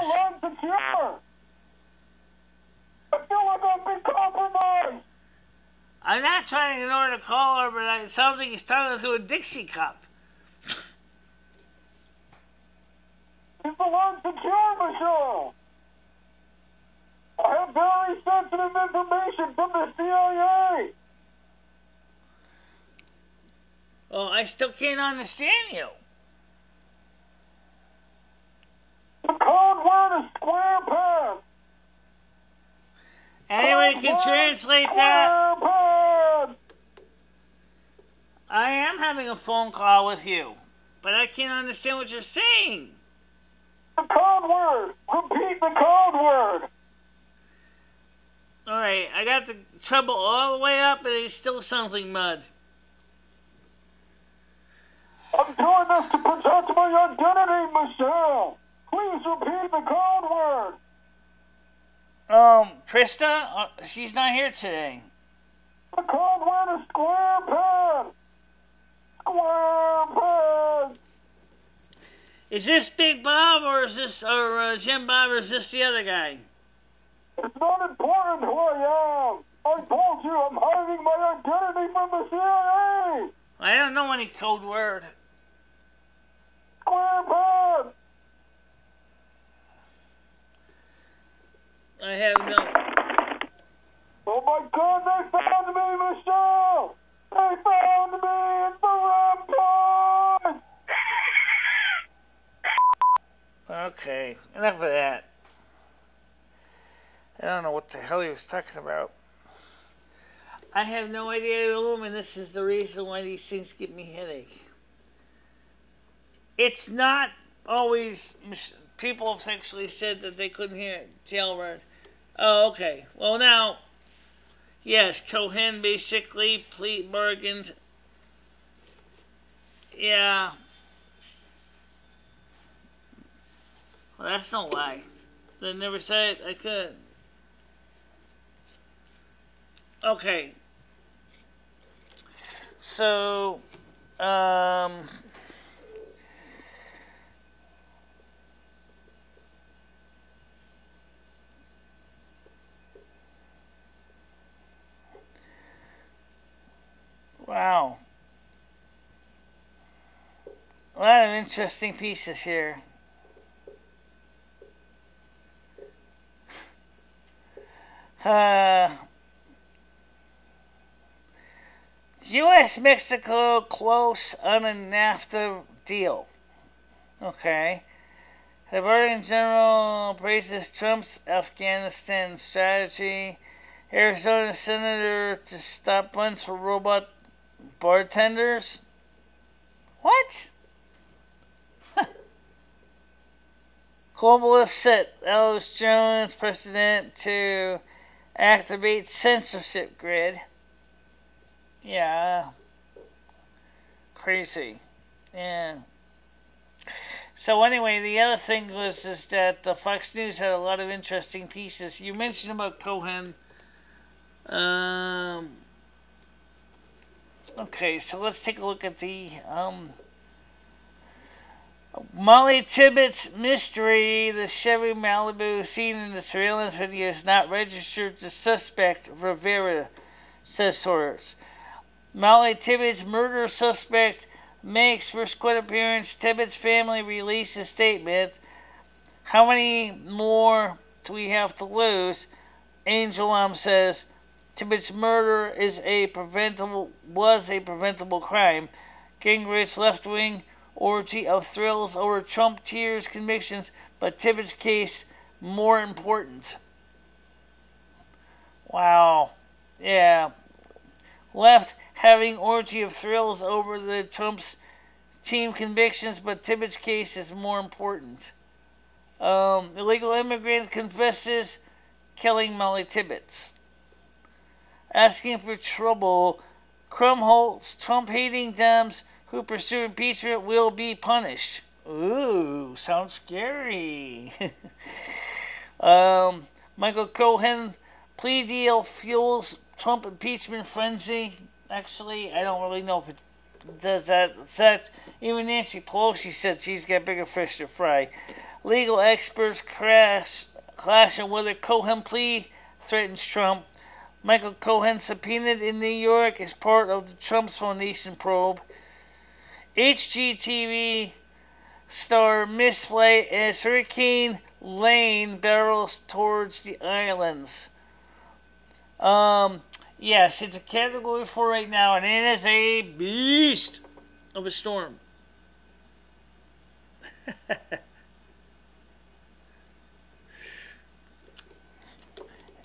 feel like I've been compromised. I'm not trying to ignore the caller, but it sounds like he's talking through a Dixie cup. Is the line secure, Michelle? I have very sensitive information from the CIA. Oh, I still can't understand you. The code word is square peg. Anyone can translate that? I am having a phone call with you, but I can't understand what you're saying. The code word. Repeat the code word. Alright, I got the treble all the way up, and it still sounds like mud. I'm doing this to protect my identity, Michelle. Please repeat the code word. Krista? She's not here today. The code word is square peg. Square peg. Is this Big Bob, or is this, Jim Bob, or is this the other guy? It's not important who I am. I told you I'm hiding my identity from the CIA. I don't know any code word. Square pants. I have no... Oh my God, they found me, Michelle! They found me in the rampart! Okay, enough of that. I don't know what the hell he was talking about. I have no idea, and this is the reason why these things give me headache. It's not always... People have actually said that they couldn't hear jailbird. Oh, okay. Well, now... Yes, Cohen basically bargained. Yeah. Well, that's no lie. They never said I could. Okay. So, wow. A lot of interesting pieces here. U.S.-Mexico close on a NAFTA deal. Okay. The Attorney General praises Trump's Afghanistan strategy. Arizona Senator to stop funds for robot bartenders. What? Globalist set Alex Jones president to activate censorship grid. Yeah. Crazy. Yeah. So anyway, the other thing was that the Fox News had a lot of interesting pieces. You mentioned about Cohen. Okay, so let's take a look at the Molly Tippett's mystery. The Chevy Malibu seen in the surveillance video is not registered to suspect, Rivera says source. Molly Tippett's murder suspect makes first court appearance. Tippett's family released a statement. How many more do we have to lose? Angel says Tippett's murder was a preventable crime. Gingrich's left-wing orgy of thrills over Trump tears convictions, but Tippett's case more important. Wow. Yeah. Left having orgy of thrills over the Trump's team convictions, but Tippett's case is more important. Illegal immigrant confesses killing Molly Tibbetts. Asking for trouble. Krumholtz, Trump-hating Dems who pursue impeachment will be punished. Ooh, sounds scary. Michael Cohen plea deal fuels Trump impeachment frenzy. Actually, I don't really know if it does that. It's that even Nancy Pelosi said she's got bigger fish to fry. Legal experts clash on whether Cohen plea threatens Trump. Michael Cohen subpoenaed in New York as part of the Trump's Foundation probe. HGTV star misflight as Hurricane Lane barrels towards the islands. Yes, it's a Category 4 right now, and it is a beast of a storm.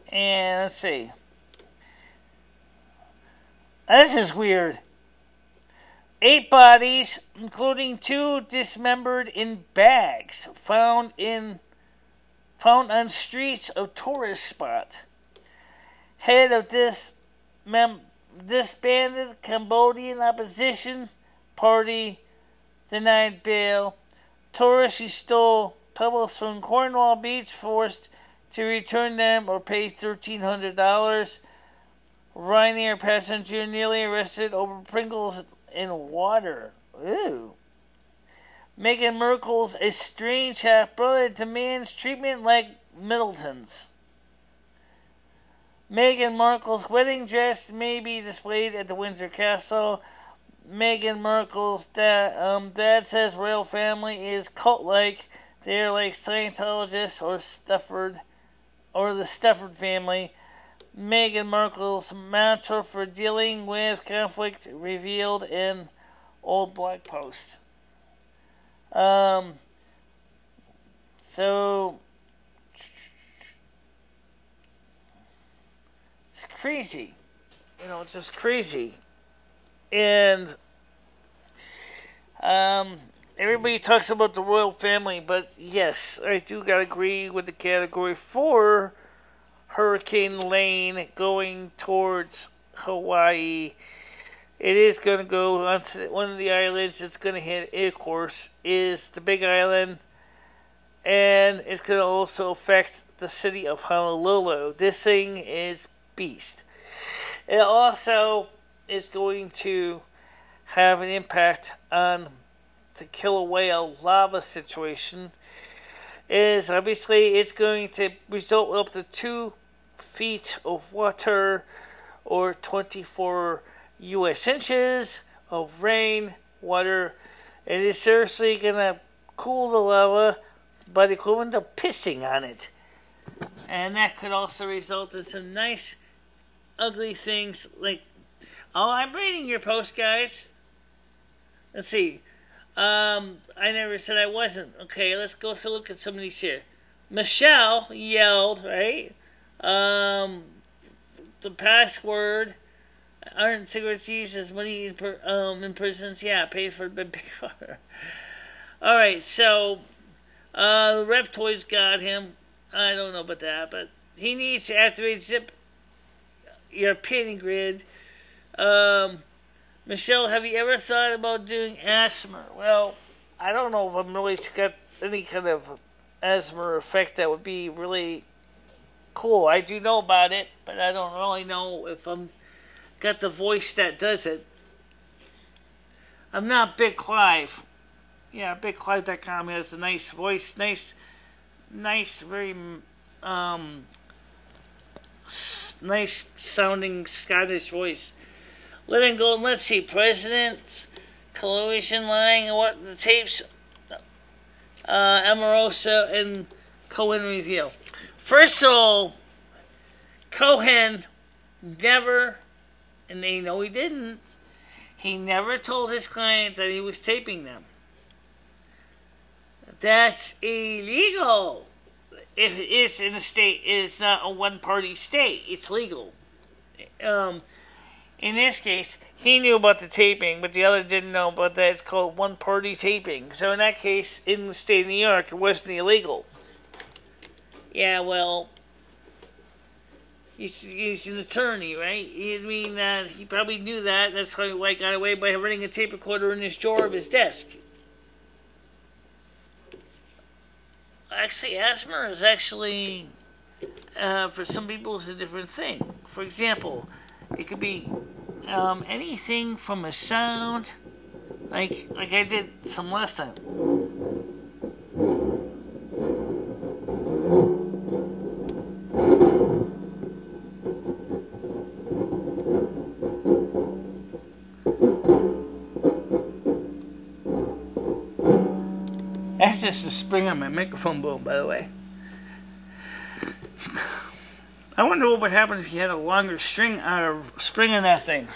And let's see. This is weird. 8 bodies, including 2 dismembered in bags, found on streets of tourist spot. Head of disbanded Cambodian opposition party denied bail. Tourists who stole pebbles from Cornwall Beach forced to return them or pay $1,300. Ryanair passenger nearly arrested over Pringles in water. Ooh. Meghan Markle's estranged half-brother demands treatment like Middleton's. Meghan Markle's wedding dress may be displayed at the Windsor Castle. Meghan Markle's dad says royal family is cult-like. They're like Scientologists or the Stafford family. Meghan Markle's mantra for dealing with conflict revealed in old blog post. So it's crazy. It's just crazy. And everybody talks about the royal family, but yes, I do gotta agree with the Category 4 Hurricane Lane going towards Hawaii. It is going to go onto one of the islands it's going to hit, of course, is the Big Island. And it's going to also affect the city of Honolulu. This thing is beast. It also is going to have an impact on the Kilauea lava situation. Is obviously it's going to result in up to 2 feet of water or 24 U.S. inches of rain, water. It is seriously going to cool the lava by the equivalent of pissing on it. And that could also result in some nice, ugly things like... Oh, I'm reading your post, guys. Let's see. I never said I wasn't. Okay, let's go through look at some of these here. Michelle yelled, right? The password aren't cigarettes used as money in prisons. Yeah, paid for the big fire. Alright, so the Reptoids got him. I don't know about that, but he needs to activate zip your pinning grid. Michelle, have you ever thought about doing asthma? Well, I don't know if I'm really got any kind of asthma effect that would be really cool. I do know about it, but I don't really know if I'm got the voice that does it. I'm not Big Clive. Yeah, BigClive.com has a nice voice, nice, very nice sounding Scottish voice. Living Gold, let's see, President, Collusion, Lying, what the tapes, Amorosa, and Cohen reveal. First of all, Cohen never, and they know he didn't, he never told his client that he was taping them. That's illegal. If it is in a state, it's not a one-party state. It's legal. In this case, he knew about the taping, but the other didn't know about that. It's called one-party taping. So in that case, in the state of New York, it wasn't illegal. Yeah, well, he's an attorney, right? I mean, he probably knew that. That's why he got away by running a tape recorder in his drawer of his desk. Actually, asthma is actually, for some people, is a different thing. For example, it could be anything from a sound, like I did some last time. That's just the spring on my microphone boom, by the way. I wonder what would happen if you had a longer spring on that thing.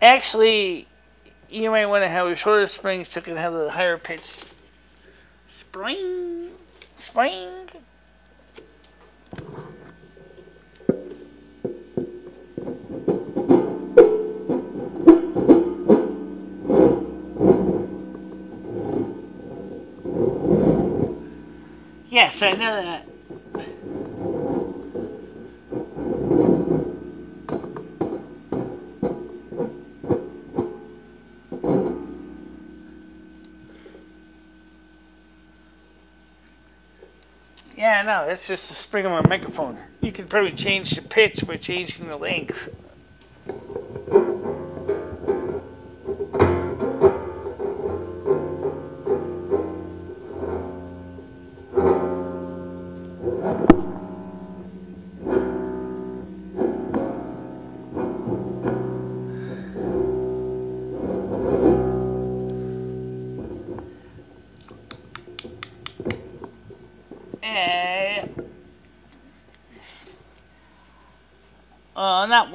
Actually, you might want to have a shorter spring so it can have a higher pitch. Spring. Yes, I know that. Yeah, no, that's just the spring of my microphone. You could probably change the pitch by changing the length.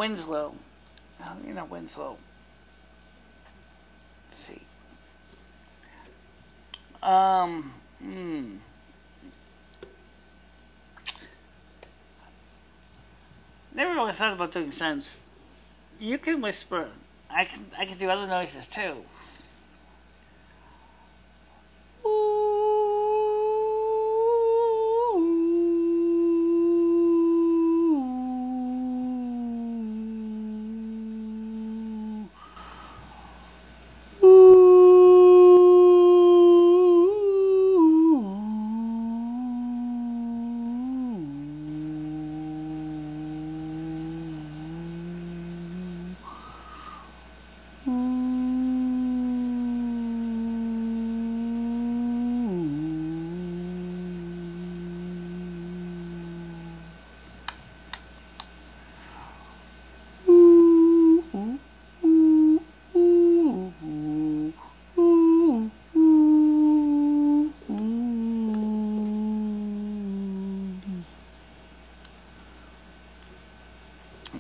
Winslow. Oh, you're not Winslow. Let's see. Never really thought about doing sounds. You can whisper. I can do other noises too.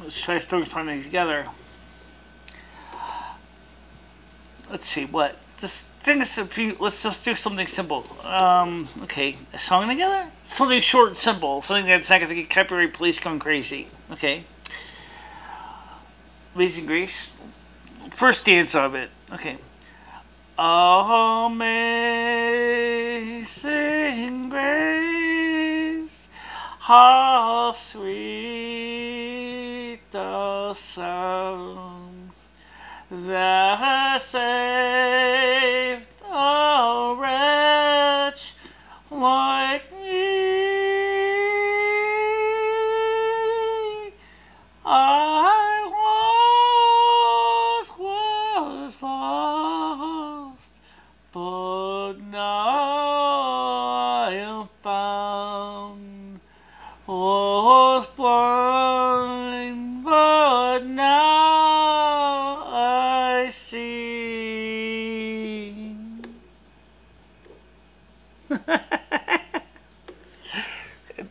Let's try throwing something together. Let's see, what? Just think of a few, let's just do something simple. Okay, a song together? Something short and simple. Something that's not going to get copyright police going crazy. Okay. Amazing Grace. First stanza of it. Okay. Amazing Grace, how sweet the sound that saved a wretch like me. I was lost, but now I am found. Was blind, but now I see.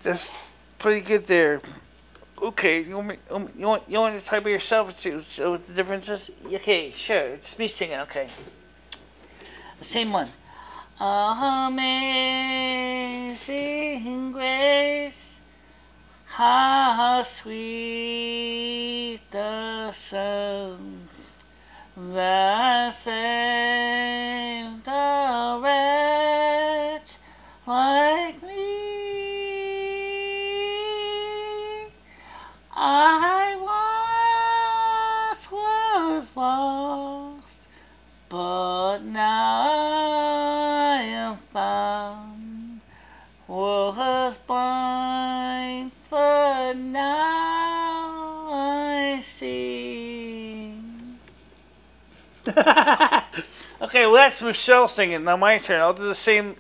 That's pretty good there. Okay, you want to try by yourself too? So what the difference is? Okay, sure. It's me singing. Okay, the same one. Amazing Grace, how sweet the sound that saved a wretch like me. I was lost, but now I am found. Was blind, but now I see. Okay, well that's Michele singing. Now my turn. I'll do the same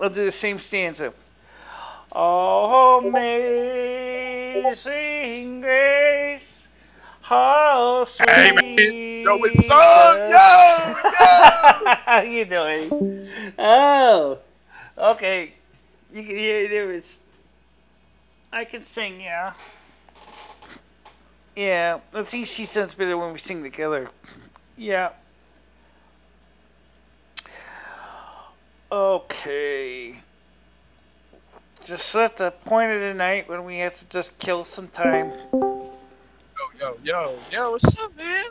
stanza. Oh, amazing grace, how sweet. Hey man, yo, it's song, yo. How you doing? Oh, okay. You can hear it. I can sing, yeah. Yeah, I think she sounds better when we sing together. Yeah. Okay. Just at the point of the night when we have to just kill some time. Yo, what's up, man?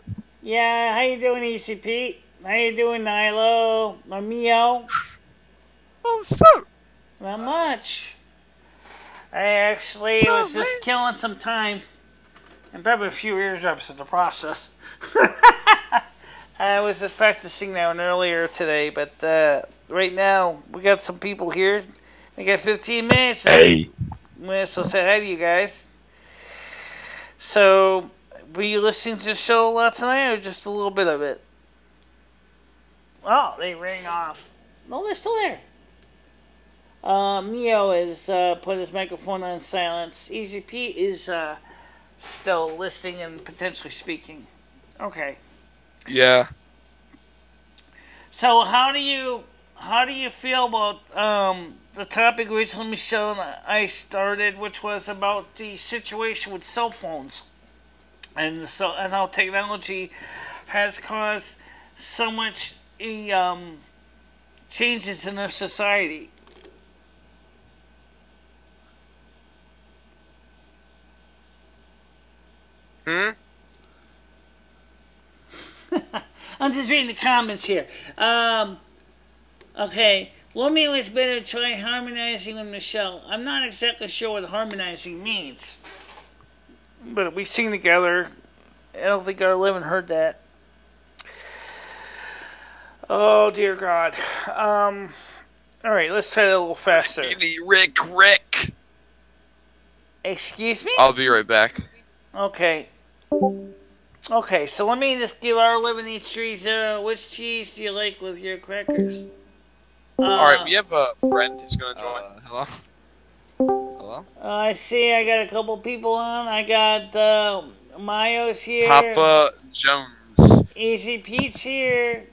Yeah, how you doing, Easy Pete? How you doing, Nilo? Mio? Oh, what's up? Not much. I actually was just killing some time. And probably a few eardrops in the process. I was just practicing that one earlier today, but right now we got some people here. We got 15 minutes. Hey. So say hi to you guys. So, were you listening to the show a lot tonight, or just a little bit of it? Oh, they rang off. No, they're still there. Mio has put his microphone on silence. Easy Pete is still listening and potentially speaking. Okay. Yeah. So how do you feel about the topic originally Michele and I started, which was about the situation with cell phones? and how technology has caused so much changes in our society. I'm just reading the comments here. Okay. Lumi was better try harmonizing with Michele. I'm not exactly sure what harmonizing means. But we sing together. I don't think our living heard that. Oh, dear God. Alright, let's try it a little faster. Rick. Excuse me? I'll be right back. Okay. Okay, so let me just give our 11H30. Which cheese do you like with your crackers? Alright, we have a friend who's gonna join. Hello? Hello? I see I got a couple people on. I got Mayo's here. Papa Jones. Easy Pete's here.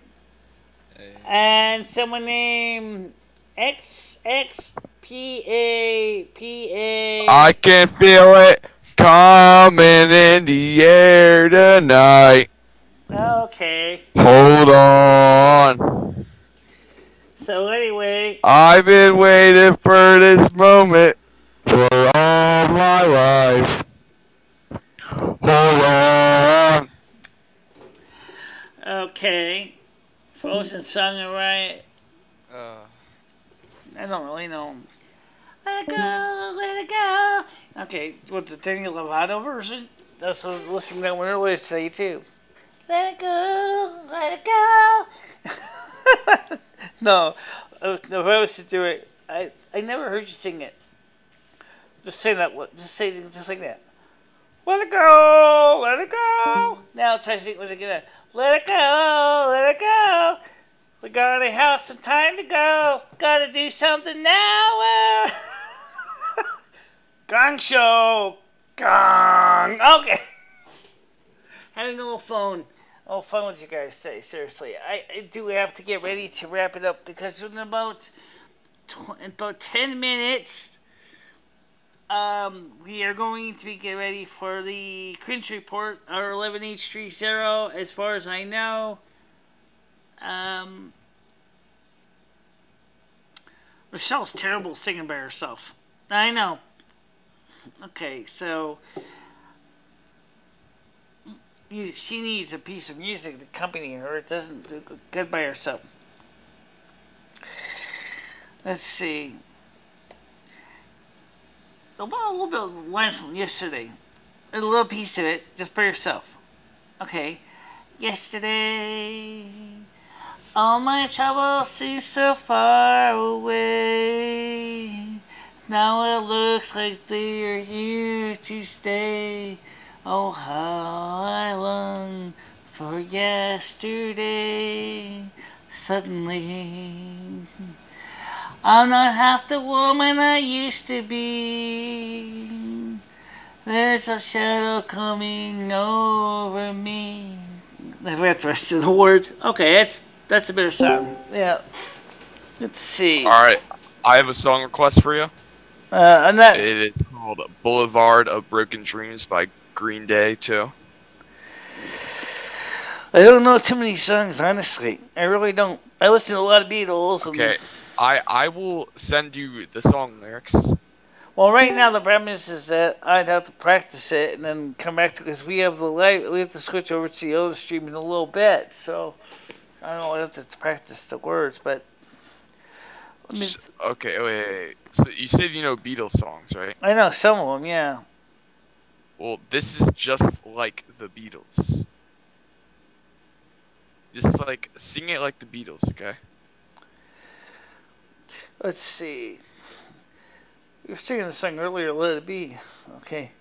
Hey. And someone named XXPAPA. I can feel it coming in the air tonight. Okay. Hold on. So anyway. I've been waiting for this moment for all my life. Hold on. Okay. Frozen sung it right. Uh, I don't really know. Let it go, let it go. Okay, what's the Daniel Lovato version? That's what I was listening to that one earlier today too. Let it go, let it go. No, if I was to do it, I never heard you sing it. Just say that. Just say it just like that. Let it go, let it go. Now try to sing it again. Let it go, let it go. We got a house and time to go. Gotta do something now. Gong show. Gong. Okay. Having a little fun with you guys today. Seriously, I do have to get ready to wrap it up because in about 10 minutes, we are going to get ready for the Cringe Report, our 11H30. As far as I know, Michelle's terrible singing by herself. I know. Okay, so she needs a piece of music to accompany her. It doesn't do good by herself. Let's see. About a little bit of the line from yesterday. A little piece of it, just by yourself. Okay. Yesterday, all my troubles seem so far away. Now it looks like they're here to stay. Oh, how I long for yesterday. Suddenly, I'm not half the woman I used to be. There's a shadow coming over me. I forgot the rest of the words. Okay, that's a better song. Yeah. Let's see. Alright, I have a song request for you. And that's... It is called Boulevard of Broken Dreams by Green Day, too. I don't know too many songs, honestly. I really don't. I listen to a lot of Beatles. Okay, I will send you the song lyrics. Well, right now the premise is that I'd have to practice it and then come back to, because we have to switch over to the other stream in a little bit. So I don't know. I have to practice the words, but okay, wait. So you said you know Beatles songs, right? I know some of them, yeah. Well, this is just like the Beatles. Just like sing it like the Beatles, okay? Let's see. You were singing a song earlier, Let It Be. Okay.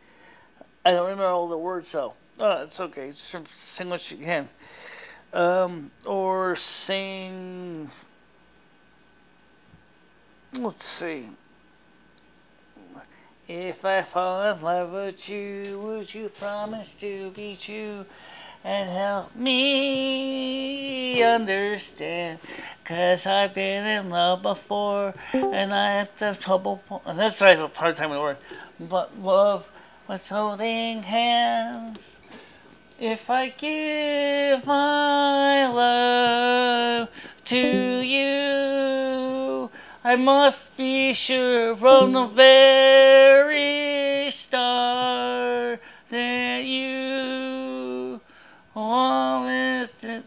I don't remember all the words, though. Oh, it's okay. Just sing what you can. Or sing... Let's see. If I fall in love with you, would you promise to be true and help me understand? 'Cause I've been in love before and I have to trouble. That's right, I have a hard time with the word. But love was holding hands. If I give my love to you, I must be sure from the very start that you always did.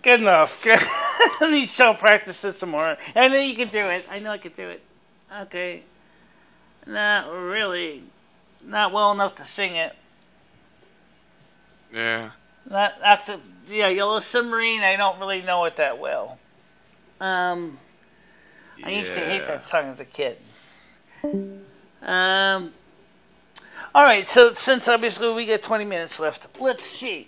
Good enough. Good. I need to practice it some more. I know you can do it. I know I can do it. Okay. Not really. Not well enough to sing it. Yeah. Not after, yeah, Yellow Submarine. I don't really know it that well. I used to hate that song as a kid. All right. So since obviously we got 20 minutes left, let's see.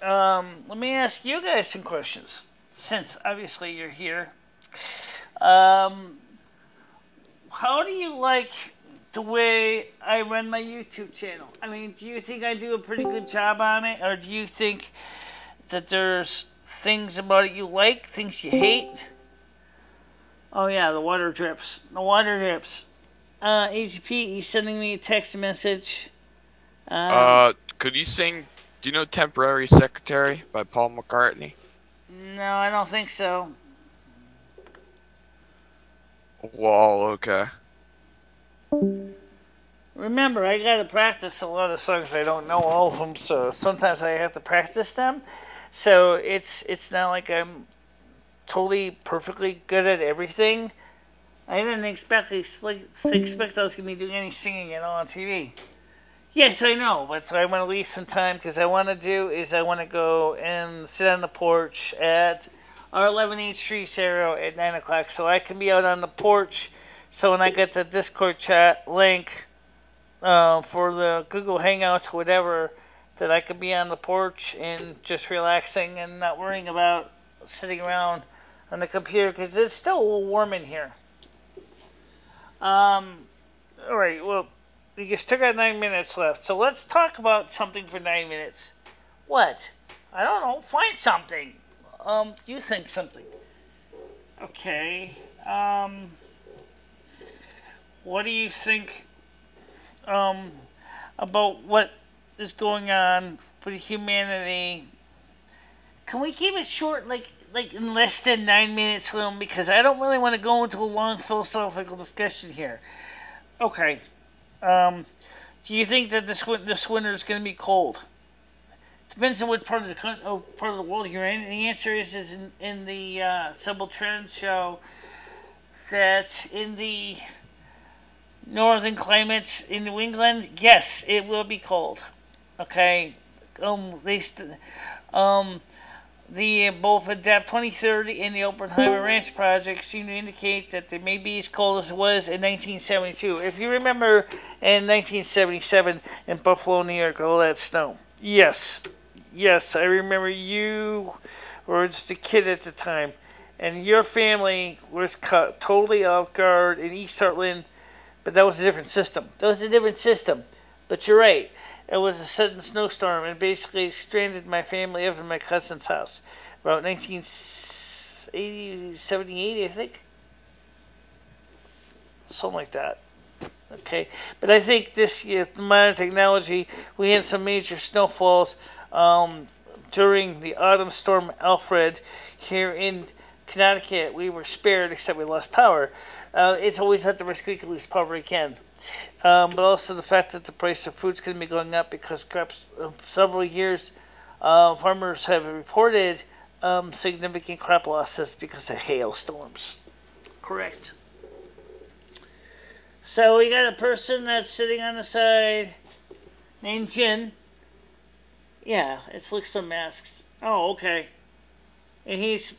Let me ask you guys some questions. Since obviously you're here, how do you like the way I run my YouTube channel? I mean, do you think I do a pretty good job on it? Or do you think that there's things about it you like, things you hate? Oh yeah, the water drips. The water drips. Easy Pete, he's sending me a text message. Could you sing, do you know Temporary Secretary by Paul McCartney? No, I don't think so. Well, okay. Remember, I gotta practice a lot of songs. I don't know all of them, so sometimes I have to practice them. So it's not like I'm totally perfectly good at everything. I didn't expect I was gonna be doing any singing at all on TV. Yes, I know, but so I want to leave some time because I want to go and sit on the porch at our 11H3 at 9 o'clock, so I can be out on the porch. So when I get the Discord chat link for the Google Hangouts, whatever, that I could be on the porch and just relaxing and not worrying about sitting around on the computer because it's still a little warm in here. All right, well, we still got 9 minutes left, so let's talk about something for 9 minutes. What? I don't know. Find something. You think something. Okay. What do you think about what is going on with humanity? Can we keep it short, like in less than 9 minutes, Loom? Because I don't really want to go into a long philosophical discussion here. Okay. Do you think that this winter is going to be cold? Depends on what part of the world you're in. And the answer is in the Simple Trends show that in the northern climates in New England, yes, it will be cold. Okay, the both Adapt 2030 and the Oppenheimer Ranch project seem to indicate that they may be as cold as it was in 1972. If you remember, in 1977 in Buffalo, New York, all that snow. Yes, I remember you were just a kid at the time, and your family was caught totally off guard in East Heartland, but that was a different system. But you're right. It was a sudden snowstorm and basically stranded my family up in my cousin's house. About 1978, I think. Something like that. Okay. But I think this year, the modern technology, we had some major snowfalls during the autumn storm Alfred here in Connecticut. We were spared, except we lost power. It's always at the risk we could lose power we can. But also the fact that the price of food's going to be going up because crops, several years, farmers have reported significant crop losses because of hailstorms. Correct. So we got a person that's sitting on the side named Jin. Yeah, it's like some masks. Oh, okay. And he's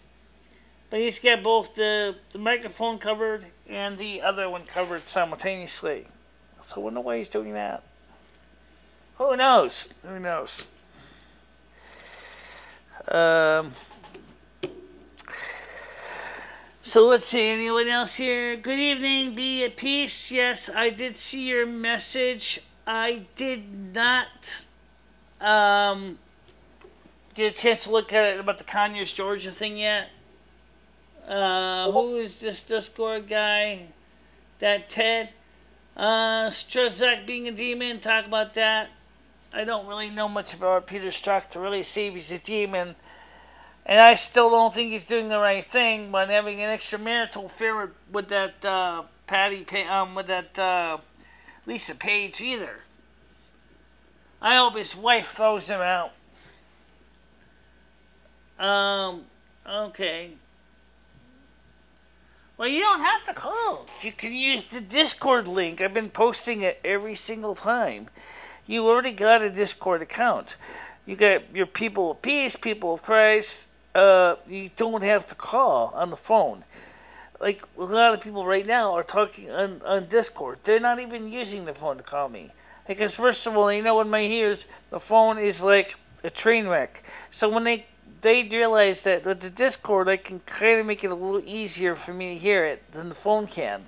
got both the microphone covered and the other one covered simultaneously. So I wonder why he's doing that. Who knows? So let's see. Anyone else here? Good evening. Be at peace. Yes, I did see your message. I did not get a chance to look at it about the Conyers, Georgia thing yet. Who is this Discord guy? That Ted? Struzak being a demon, talk about that. I don't really know much about Peter Strzok to really say he's a demon. And I still don't think he's doing the right thing by having an extramarital affair with that Lisa Page either. I hope his wife throws him out. Okay. Well, you don't have to call. You can use the Discord link. I've been posting it every single time. You already got a Discord account. You got your people of peace, people of Christ. You don't have to call on the phone. Like, a lot of people right now are talking on Discord. They're not even using the phone to call me. Because, first of all, you know, in my ears, the phone is like a train wreck. So when they realize that with the Discord, I can kind of make it a little easier for me to hear it than the phone can.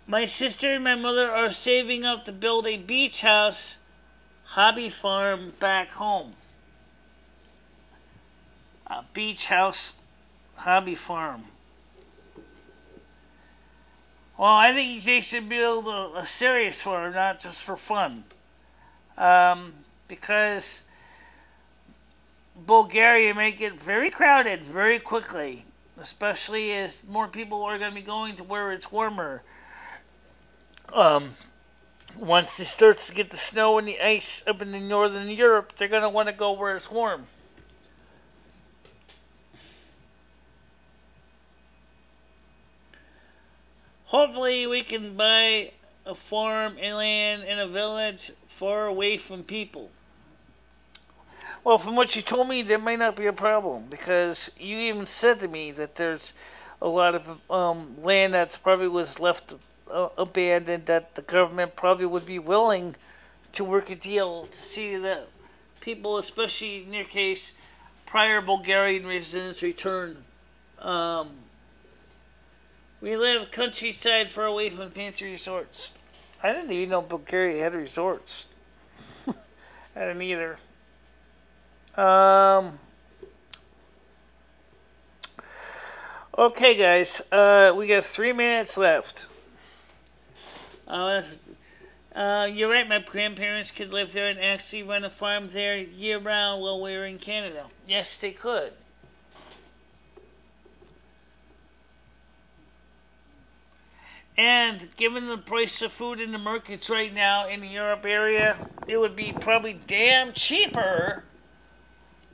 My sister and my mother are saving up to build a beach house hobby farm back home. A beach house hobby farm. Well, I think they should build a serious farm, not just for fun. Because Bulgaria may get very crowded very quickly, especially as more people are going to be going to where it's warmer. Once it starts to get the snow and the ice up in the northern Europe, they're going to want to go where it's warm. Hopefully we can buy a farm and land in a village far away from people. Well, from what you told me, there might not be a problem, because you even said to me that there's a lot of land that's probably was left abandoned, that the government probably would be willing to work a deal to see that people, especially in your case, prior Bulgarian residents, return. We live countryside far away from fancy resorts. I didn't even know Bulgaria had resorts. I didn't either. Okay, guys. We got 3 minutes left. You're right. My grandparents could live there and actually run a farm there year-round while we were in Canada. Yes, they could. And given the price of food in the markets right now in the Europe area, it would be probably damn cheaper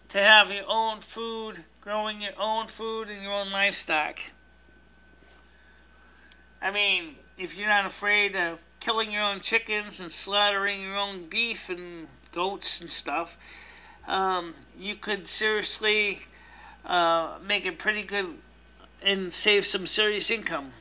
to have your own food, growing your own food and your own livestock. I mean, if you're not afraid of killing your own chickens and slaughtering your own beef and goats and stuff, you could seriously make it pretty good and save some serious income.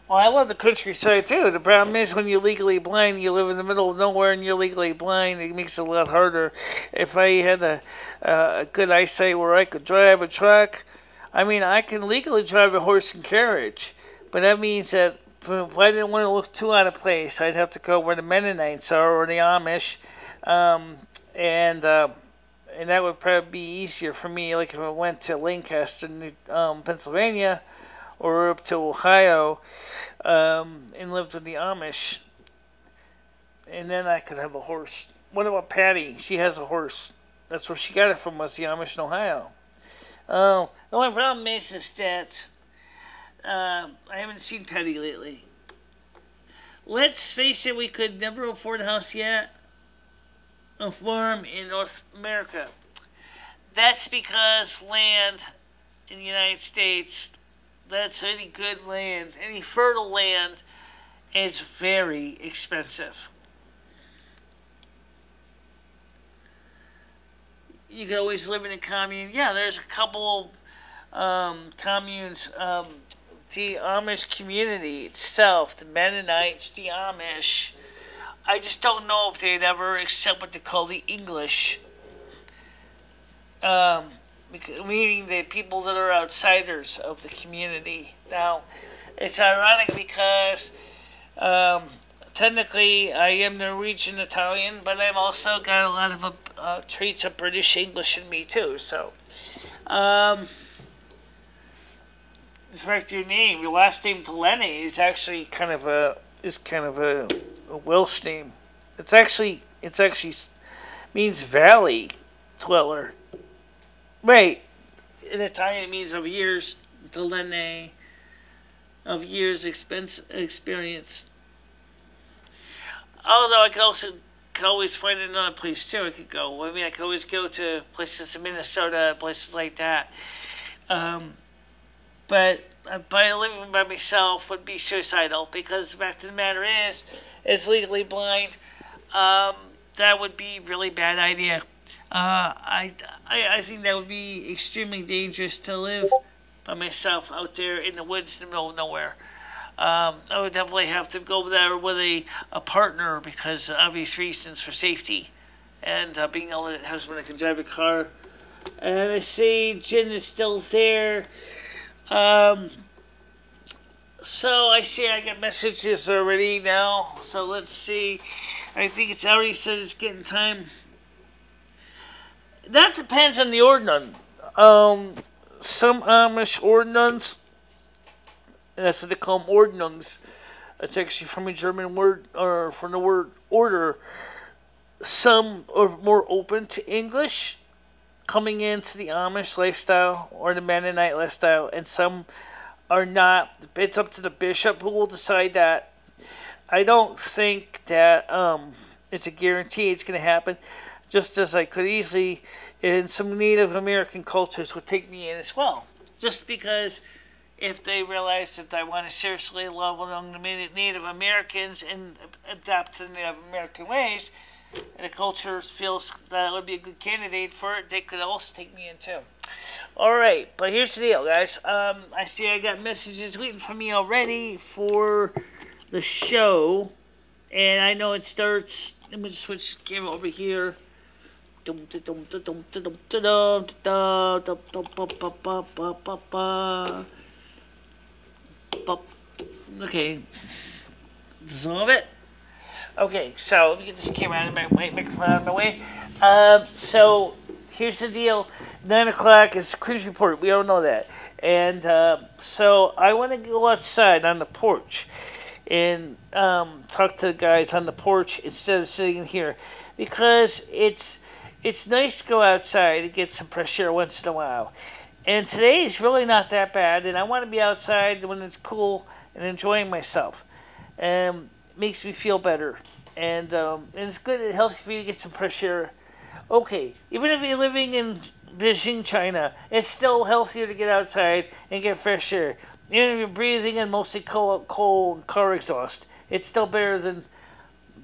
Well, I love the countryside too. The problem is when you're legally blind, you live in the middle of nowhere and you're legally blind, it makes it a lot harder. If I had a good eyesight where I could drive a truck, I mean, I can legally drive a horse and carriage, but that means that if I didn't want to look too out of place, I'd have to go where the Mennonites are or the Amish, and that would probably be easier for me, like if I went to Lancaster, Pennsylvania, or up to Ohio, and lived with the Amish, and then I could have a horse. What about Patty? She has a horse. That's where she got it from, was the Amish in Ohio. The only problem is that I haven't seen Patty lately. Let's face it, we could never afford a house yet, a farm in North America. That's because land in the United States, that's any good land, any fertile land, is very expensive. You can always live in a commune. Yeah, there's a couple communes. The Amish community itself, the Mennonites, the Amish. I just don't know if they'd ever accept what they call the English. Meaning the people that are outsiders of the community. Now, it's ironic because technically I am Norwegian Italian, but I've also got a lot of traits of British English in me too. So, correct your name. Your last name Dalene is actually kind of a Welsh name. It's actually means valley dweller. Right. In Italian it means of years, Dalene, of years experience. Although I could always find another place too. I could go. I mean, I could always go to places in Minnesota, places like that. But by living by myself would be suicidal, because the fact of the matter is, as legally blind, that would be a really bad idea. I think that would be extremely dangerous to live by myself out there in the woods in the middle of nowhere. I would definitely have to go there with a partner, because of obvious reasons, for safety. And being able to have someone that can drive a car. And I see Jen is still there. So I see I got messages already now. So let's see. I think it's already said it's getting time. That depends on the ordnance. Some Amish ordnance, that's what they call them, ordnungs. It's actually from a German word, or from the word order. Some are more open to English, coming into the Amish lifestyle or the Mennonite lifestyle, and some are not. It's up to the bishop who will decide that. I don't think that it's a guarantee it's going to happen, just as I could easily, in some Native American cultures, would take me in as well. Just because if they realize that I want to seriously love along the Native Americans and adapt to the Native American ways, and the culture feels that I would be a good candidate for it, they could also take me in too. Alright, but here's the deal, guys. I see I got messages waiting for me already for the show. And I know it starts. Let me just switch the camera over here. Okay. Dissolve it. Okay, so let me get this camera out of my way, microphone out of my way. So here's the deal. 9 o'clock is Cruise Report. We all know that. And so I want to go outside on the porch and talk to the guys on the porch instead of sitting in here, because it's nice to go outside and get some fresh air once in a while. And today is really not that bad, and I want to be outside when it's cool and enjoying myself. It makes me feel better, and it's good and healthy for you to get some fresh air. Okay, even if you're living in Beijing, China, it's still healthier to get outside and get fresh air. Even if you're breathing in mostly coal car exhaust, it's still better than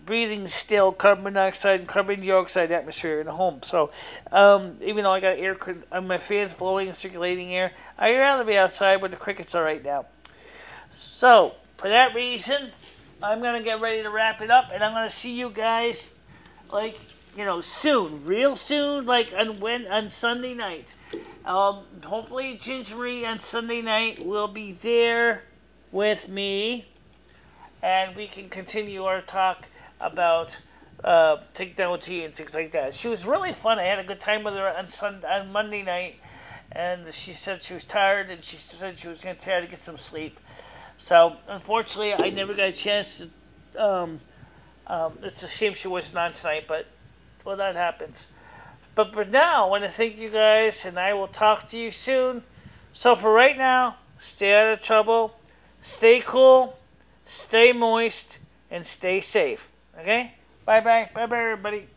breathing still carbon monoxide and carbon dioxide atmosphere in a home. So, even though I got my fans blowing and circulating air, I'd rather be outside where the crickets are right now. So, for that reason, I'm going to get ready to wrap it up, and I'm going to see you guys, soon, real soon, on Sunday night. Hopefully Ginger Marie on Sunday night will be there with me, and we can continue our talk about technology and things like that. She was really fun. I had a good time with her on Monday night, and she said she was tired, and she said she was going to try to get some sleep. So, unfortunately, I never got a chance to, it's a shame she wasn't on tonight, but, well, that happens. But for now, I want to thank you guys, and I will talk to you soon. So for right now, stay out of trouble, stay cool, stay moist, and stay safe. Okay? Bye-bye. Bye-bye, everybody.